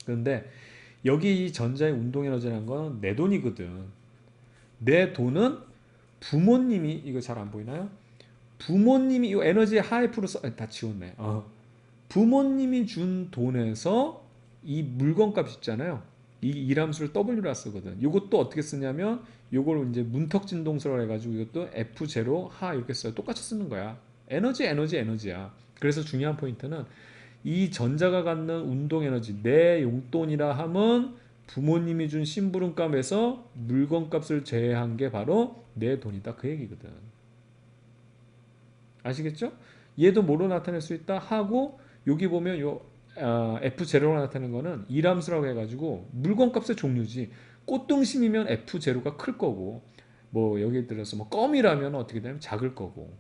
그런데 여기 이 전자의 운동에너지라는 건 내 돈이거든. 내 돈은 부모님이 이거 잘 안 보이나요? 부모님이 이 에너지 하이프로 다 지웠네. 부모님이 준 돈에서 이 물건값 있잖아요. 이 일함수를 W라 쓰거든. 이것도 어떻게 쓰냐면 이걸 이제 문턱진동수라고 해가지고 이것도 F0 하 이렇게 써요. 똑같이 쓰는 거야. 에너지야. 그래서 중요한 포인트는 이 전자가 갖는 운동 에너지 내 용돈이라 함은 부모님이 준 심부름값에서 물건값을 제외한 게 바로 내 돈이다. 그 얘기거든. 아시겠죠? 얘도 뭐로 나타낼 수 있다 하고 여기 보면 요 F0로 나타내는 거는 이람수라고 해가지고 물건값의 종류지. 꽃등심이면 F0가 클 거고 뭐 여기 들어서 뭐 껌이라면 어떻게 되면 작을 거고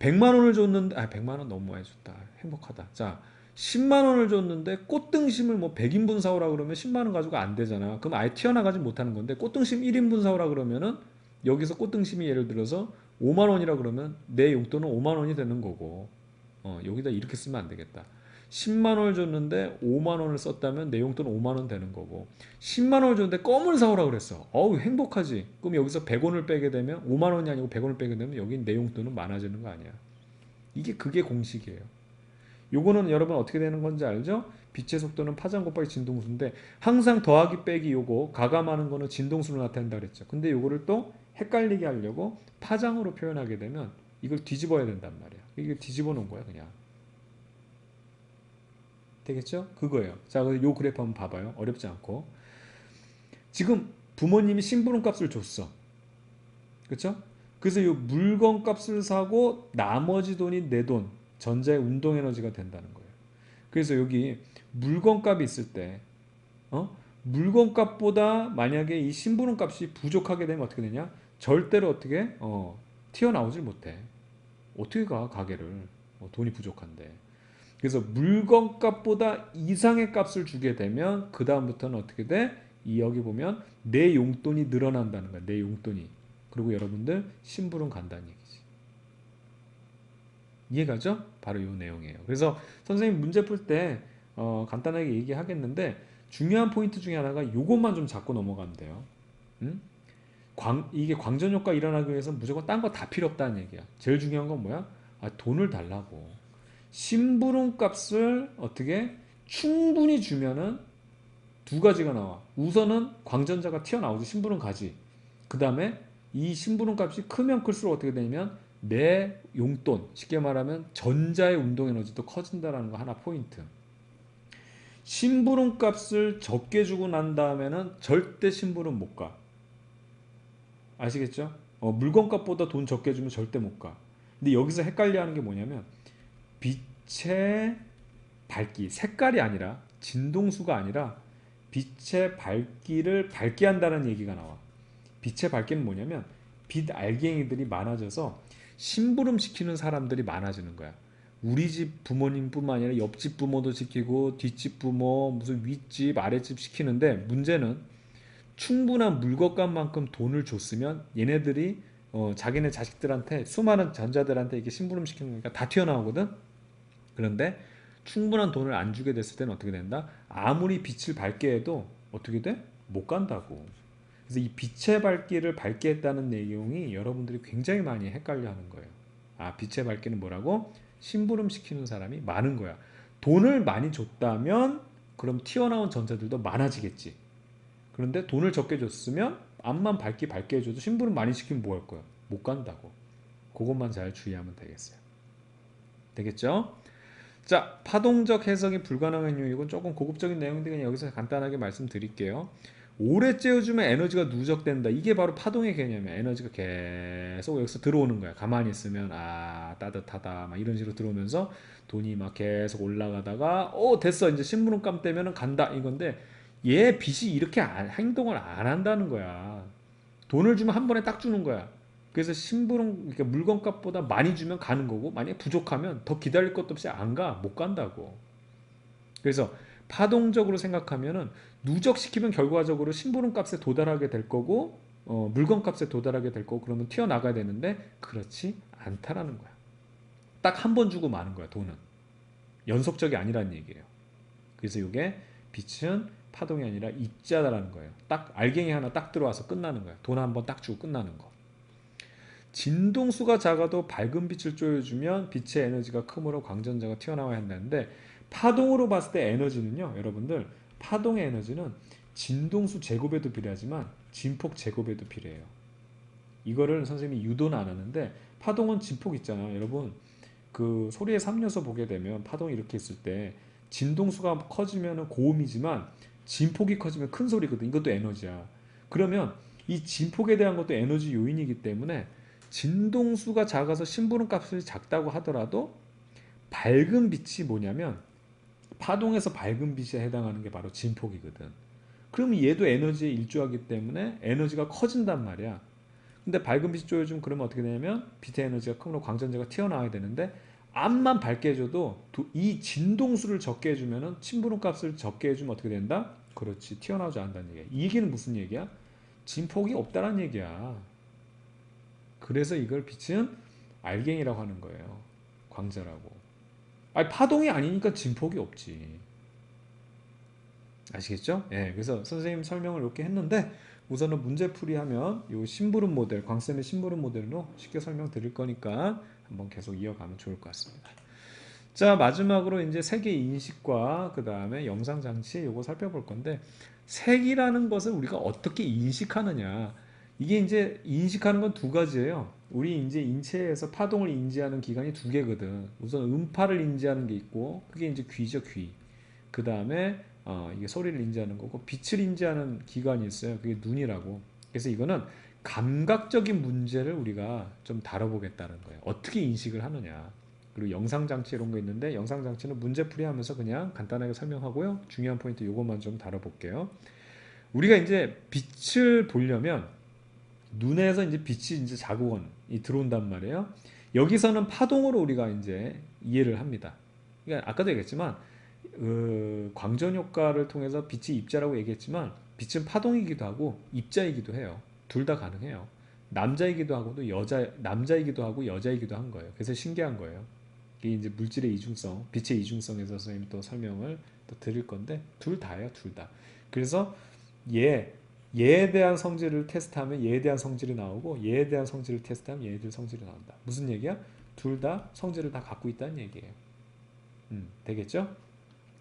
100만 원을 줬는데 100만 원 너무 많이 줬다. 행복하다. 자 10만 원을 줬는데 꽃등심을 뭐 100인분 사오라 그러면 10만 원 가지고 안 되잖아. 그럼 아예 튀어나가지 못하는 건데 꽃등심 1인분 사오라 그러면은 여기서 꽃등심이 예를 들어서 5만 원이라 그러면 내 용돈은 5만 원이 되는 거고 여기다 이렇게 쓰면 안 되겠다. 10만 원을 줬는데 5만 원을 썼다면 내 용돈은 5만 원 되는 거고 10만 원을 줬는데 껌을 사오라 그랬어. 어우 행복하지. 그럼 여기서 100원을 빼게 되면 5만 원이 아니고 100원을 빼게 되면 여기 내 용돈은 많아지는 거 아니야. 그게 공식이에요. 요거는 여러분 어떻게 되는 건지 알죠? 빛의 속도는 파장 곱하기 진동수인데 항상 더하기 빼기 요거 가감하는 거는 진동수로 나타낸다 그랬죠. 근데 요거를 또 헷갈리게 하려고 파장으로 표현하게 되면 이걸 뒤집어야 된단 말이야. 이게 뒤집어 놓은 거야 그냥. 되겠죠? 그거예요. 자, 요 그래프 한번 봐봐요. 어렵지 않고. 지금 부모님이 심부름 값을 줬어. 그쵸? 그래서 요 물건 값을 사고 나머지 돈이 내 돈, 전자의 운동 에너지가 된다는 거예요. 그래서 여기 물건 값이 있을 때, 물건 값보다 만약에 이 심부름 값이 부족하게 되면 어떻게 되냐? 절대로 어떻게, 튀어나오질 못해. 어떻게 가, 가게를. 돈이 부족한데. 그래서 물건값보다 이상의 값을 주게 되면 그 다음부터는 어떻게 돼? 이 여기 보면 내 용돈이 늘어난다는 거야. 내 용돈이. 그리고 여러분들 심부름 간다는 얘기지. 이해가죠? 바로 이 내용이에요. 그래서 선생님 문제 풀 때 간단하게 얘기하겠는데 중요한 포인트 중에 하나가 요것만 좀 잡고 넘어가면 돼요. 응? 이게 광전효과 일어나기 위해서 무조건 딴 거 다 필요 없다는 얘기야. 제일 중요한 건 뭐야? 돈을 달라고. 심부름 값을 어떻게 충분히 주면은 두 가지가 나와. 우선은 광전자가 튀어나오지. 심부름 가지. 그 다음에 이 심부름 값이 크면 클수록 어떻게 되냐면 내 용돈, 쉽게 말하면 전자의 운동 에너지도 커진다라는 거 하나 포인트. 심부름 값을 적게 주고 난 다음에는 절대 심부름 못 가. 아시겠죠? 물건값보다 돈 적게 주면 절대 못 가. 근데 여기서 헷갈려 하는 게 뭐냐면 빛의 밝기, 색깔이 아니라 진동수가 아니라 빛의 밝기를 밝게 한다는 얘기가 나와. 빛의 밝기는 뭐냐면 빛 알갱이들이 많아져서 심부름 시키는 사람들이 많아지는 거야. 우리 집 부모님뿐만 아니라 옆집 부모도 시키고 뒷집 부모 무슨 윗집 아랫집 시키는데 문제는 충분한 물건값만큼 돈을 줬으면 얘네들이 자기네 자식들한테 수많은 전자들한테 이렇게 심부름 시키는 거니까 다 튀어나오거든. 그런데 충분한 돈을 안 주게 됐을 때는 어떻게 된다? 아무리 빛을 밝게 해도 어떻게 돼? 못 간다고. 그래서 이 빛의 밝기를 밝게 했다는 내용이 여러분들이 굉장히 많이 헷갈려 하는 거예요. 빛의 밝기는 뭐라고? 심부름 시키는 사람이 많은 거야. 돈을 많이 줬다면 그럼 튀어나온 전자들도 많아지겠지. 그런데 돈을 적게 줬으면 앞만 밝게 해줘도 심부름 많이 시키면 뭐 할 거야? 못 간다고. 그것만 잘 주의하면 되겠어요. 되겠죠? 자, 파동적 해석이 불가능한 이유, 이건 조금 고급적인 내용인데 그냥 여기서 간단하게 말씀드릴게요. 오래 쬐어주면 에너지가 누적된다. 이게 바로 파동의 개념이야. 에너지가 계속 여기서 들어오는 거야. 가만히 있으면 따뜻하다 막 이런 식으로 들어오면서 돈이 막 계속 올라가다가 됐어 이제 신문감 떼면은 간다 이건데 얘 빚이 이렇게 행동을 안 한다는 거야. 돈을 주면 한 번에 딱 주는 거야. 그래서 심부름 그러니까 물건값보다 많이 주면 가는 거고 만약에 부족하면 더 기다릴 것도 없이 안 가. 못 간다고. 그래서 파동적으로 생각하면은 누적시키면 결과적으로 심부름 값에 도달하게 될 거고 물건 값에 도달하게 될 거고 그러면 튀어나가야 되는데 그렇지 않다라는 거야. 딱 한 번 주고 마는 거야. 돈은. 연속적이 아니라는 얘기예요. 그래서 이게 빛은 파동이 아니라 입자다라는 거예요. 딱 알갱이 하나 딱 들어와서 끝나는 거야. 돈 한 번 딱 주고 끝나는 거. 진동수가 작아도 밝은 빛을 쪼여주면 빛의 에너지가 크므로 광전자가 튀어나와야 한다는데 파동으로 봤을 때 에너지는요. 여러분들 파동의 에너지는 진동수 제곱에도 비례하지만 진폭 제곱에도 비례해요. 이거를 선생님이 유도는 안 하는데 파동은 진폭 있잖아요. 여러분 그 소리의 3요소 보게 되면 파동이 이렇게 있을 때 진동수가 커지면 고음이지만 진폭이 커지면 큰 소리거든. 이것도 에너지야. 그러면 이 진폭에 대한 것도 에너지 요인이기 때문에 진동수가 작아서 심부름 값이 작다고 하더라도 밝은 빛이 뭐냐면 파동에서 밝은 빛에 해당하는 게 바로 진폭이거든. 그럼 얘도 에너지에 일조하기 때문에 에너지가 커진단 말이야. 근데 밝은 빛이 쪼여주면 그러면 어떻게 되냐면 빛의 에너지가 크므로 광전자가 튀어나와야 되는데 앞만 밝게 해줘도 이 진동수를 적게 해주면은 심부름 값을 적게 해주면 어떻게 된다? 그렇지 튀어나오지 않는다는 얘기야. 이 얘기는 무슨 얘기야? 진폭이 없다는 얘기야. 그래서 이걸 빛은 알갱이라고 하는 거예요. 광자라고. 파동이 아니니까 진폭이 없지. 아시겠죠? 예, 그래서 선생님 설명을 이렇게 했는데 우선은 문제풀이 하면 이 심부름 모델, 광쌤의 심부름 모델로 쉽게 설명드릴 거니까 한번 계속 이어가면 좋을 것 같습니다. 자, 마지막으로 이제 색의 인식과 그 다음에 영상 장치 요거 살펴볼 건데 색이라는 것을 우리가 어떻게 인식하느냐. 이게 이제 인식하는 건 두 가지예요. 우리 이제 인체에서 파동을 인지하는 기관이 두 개거든. 우선 음파를 인지하는 게 있고 그게 이제 귀죠, 귀. 그 다음에 이게 소리를 인지하는 거고 빛을 인지하는 기관이 있어요. 그게 눈이라고. 그래서 이거는 감각적인 문제를 우리가 좀 다뤄보겠다는 거예요. 어떻게 인식을 하느냐. 그리고 영상 장치 이런 거 있는데 영상 장치는 문제풀이 하면서 그냥 간단하게 설명하고요. 중요한 포인트 요것만 좀 다뤄볼게요. 우리가 이제 빛을 보려면 눈에서 이제 빛이 이제 자국이 들어온단 말이에요. 여기서는 파동으로 우리가 이제 이해를 합니다. 그러니까 아까도 얘기했지만 광전 효과를 통해서 빛이 입자라고 얘기했지만 빛은 파동이기도 하고 입자이기도 해요. 둘 다 가능해요. 남자이기도 하고도 남자이기도 하고 여자이기도 한 거예요. 그래서 신기한 거예요. 이게 이제 물질의 이중성, 빛의 이중성에서 선생님 또 설명을 또 드릴 건데 둘 다예요, 둘 다. 그래서 얘에 대한 성질을 테스트하면 얘에 대한 성질이 나오고 얘에 대한 성질을 테스트하면 얘에 대한 성질이 나온다. 무슨 얘기야? 둘 다 성질을 다 갖고 있다는 얘기예요. 되겠죠?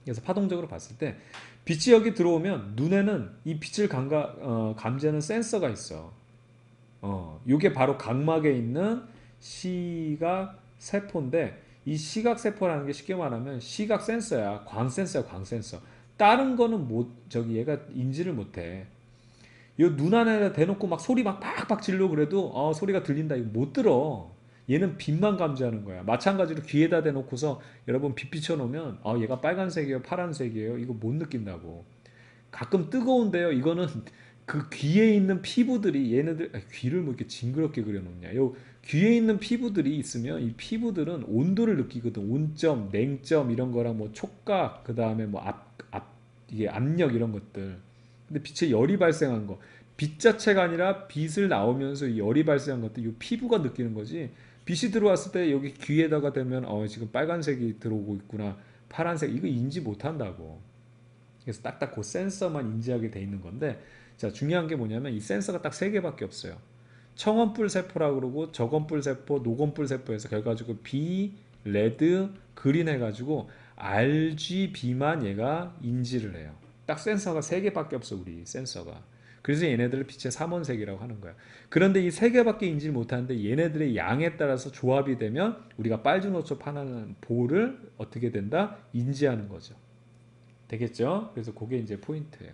그래서 파동적으로 봤을 때 빛이 여기 들어오면 눈에는 이 빛을 감지하는 센서가 있어. 이게 바로 각막에 있는 시각 세포인데 이 시각 세포라는 게 쉽게 말하면 시각 센서야. 광 센서야, 광 센서. 다른 거는 얘가 인지를 못해. 이눈 안에다 대놓고 막 소리 막 팍팍 질러 그래도 소리가 들린다 이거 못 들어. 얘는 빛만 감지하는 거야. 마찬가지로 귀에다 대놓고서 여러분 빛 비춰놓으면 얘가 빨간색이에요, 파란색이에요 이거 못 느낀다고. 가끔 뜨거운데요. 이거는 그 귀에 있는 피부들이 얘네들 귀를 뭐 이렇게 징그럽게 그려놓냐. 요 귀에 있는 피부들이 있으면 이 피부들은 온도를 느끼거든. 온점, 냉점 이런 거랑 뭐 촉각, 그 다음에 뭐 이게 압력 이런 것들. 근데 빛에 열이 발생한 거, 빛 자체가 아니라 빛을 나오면서 열이 발생한 것들, 이 피부가 느끼는 거지. 빛이 들어왔을 때 여기 귀에다가 대면 지금 빨간색이 들어오고 있구나, 파란색 이거 인지 못한다고. 그래서 딱딱 그 센서만 인지하게 돼 있는 건데, 자 중요한 게 뭐냐면 이 센서가 딱 세 개밖에 없어요. 청원뿔 세포라고 그러고 저건뿔 세포, 노건뿔 세포에서 결과적으로 B, 레드, 그린 해가지고 RGB만 얘가 인지를 해요. 딱 센서가 세 개밖에 없어 우리 센서가. 그래서 얘네들을 빛의 삼원색이라고 하는 거야. 그런데 이 세 개밖에 인지를 못하는데 얘네들의 양에 따라서 조합이 되면 우리가 빨주노초 파는 볼을 어떻게 된다? 인지하는 거죠. 되겠죠? 그래서 그게 이제 포인트예요.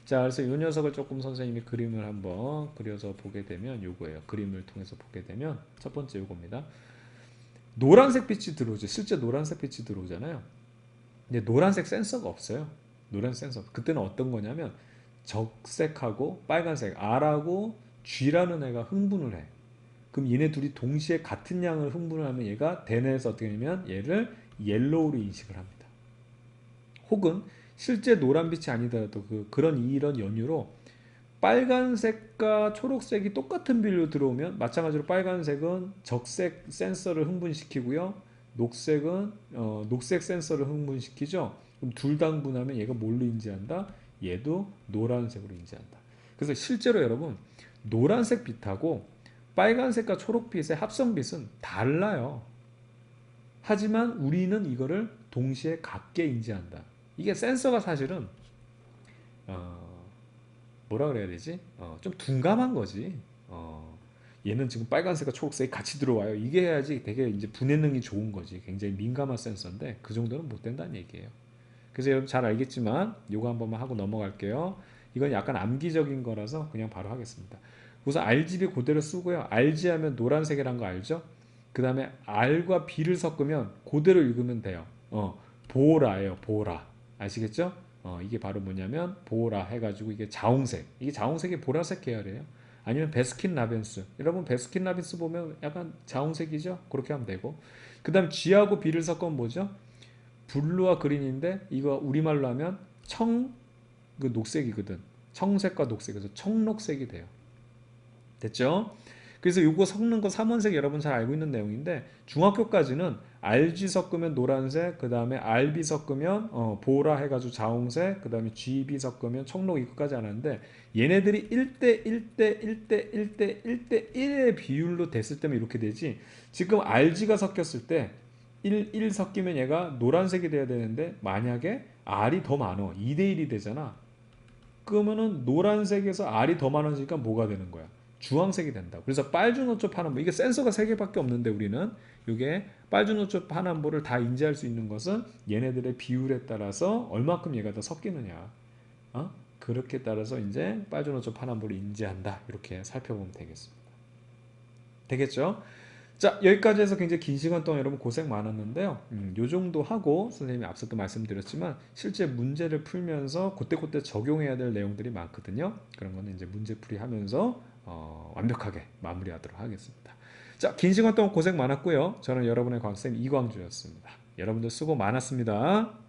자, 그래서 이 녀석을 조금 선생님이 그림을 한번 그려서 보게 되면 요거예요. 그림을 통해서 보게 되면 첫 번째 요겁니다. 노란색 빛이 들어오죠. 실제 노란색 빛이 들어오잖아요. 근데 노란색 센서가 없어요. 노란색 센서. 그때는 어떤 거냐면 적색하고 빨간색 R하고 G라는 애가 흥분을 해. 그럼 얘네 둘이 동시에 같은 양을 흥분을 하면 얘가 대뇌에서 어떻게 되냐면 얘를 옐로우로 인식을 합니다. 혹은 실제 노란빛이 아니더라도 그런 이런 연유로 빨간색과 초록색이 똑같은 비율로 들어오면 마찬가지로 빨간색은 적색 센서를 흥분시키고요. 녹색은 녹색 센서를 흥분시키죠. 그럼 둘 다 흥분하면 얘가 뭘로 인지한다? 얘도 노란색으로 인지한다. 그래서 실제로 여러분 노란색 빛하고 빨간색과 초록빛의 합성빛은 달라요. 하지만 우리는 이거를 동시에 같게 인지한다. 이게 센서가 사실은 뭐라 그래야 되지? 좀 둔감한 거지. 얘는 지금 빨간색과 초록색이 같이 들어와요. 이게 해야지 되게 이제 분해능이 좋은 거지. 굉장히 민감한 센서인데 그 정도는 못 된다는 얘기예요. 그래서 여러분 잘 알겠지만 이거 한 번만 하고 넘어갈게요. 이건 약간 암기적인 거라서 그냥 바로 하겠습니다. 우선 RGB 그대로 쓰고요. RG 하면 노란색이란 거 알죠? 그 다음에 R과 B를 섞으면 그대로 읽으면 돼요. 보라예요. 보라. 아시겠죠? 이게 바로 뭐냐면 보라 해가지고 이게 자홍색. 이게 자홍색이 보라색 계열이에요. 아니면 베스킨 라빈스. 여러분 베스킨 라빈스 보면 약간 자홍색이죠? 그렇게 하면 되고. 그 다음 G하고 B를 섞으면 뭐죠? 블루와 그린인데 이거 우리말로 하면 그 녹색이거든. 청색과 녹색에서 청록색이 돼요. 됐죠? 그래서 이거 섞는 거 삼원색 여러분 잘 알고 있는 내용인데 중학교까지는 RG 섞으면 노란색, 그 다음에 RB 섞으면 보라 해가지고 자홍색, 그 다음에 GB 섞으면 청록 이거까지 알았는데 얘네들이 1대 1대 1대 1대 1대 1의 비율로 됐을 때면 이렇게 되지. 지금 RG가 섞였을 때 1 섞이면 얘가 노란색이 돼야 되는데 만약에 R이 더 많어 2대 1이 되잖아. 그러면은 노란색에서 R이 더 많아지니까 뭐가 되는 거야? 주황색이 된다. 그래서 빨주노초 파남보 이게 센서가 3개밖에 없는데 우리는 이게 빨주노초 파남보를 다 인지할 수 있는 것은 얘네들의 비율에 따라서 얼마큼 얘가 더 섞이느냐. 그렇게 따라서 이제 빨주노초 파남보를 인지한다. 이렇게 살펴보면 되겠습니다. 되겠죠? 자, 여기까지 해서 굉장히 긴 시간 동안 여러분 고생 많았는데요. 요 정도 하고 선생님이 앞서도 말씀드렸지만 실제 문제를 풀면서 그때그때 적용해야 될 내용들이 많거든요. 그런 거는 이제 문제풀이 하면서 완벽하게 마무리하도록 하겠습니다. 자, 긴 시간 동안 고생 많았고요. 저는 여러분의 과학쌤 이광주였습니다. 여러분들 수고 많았습니다.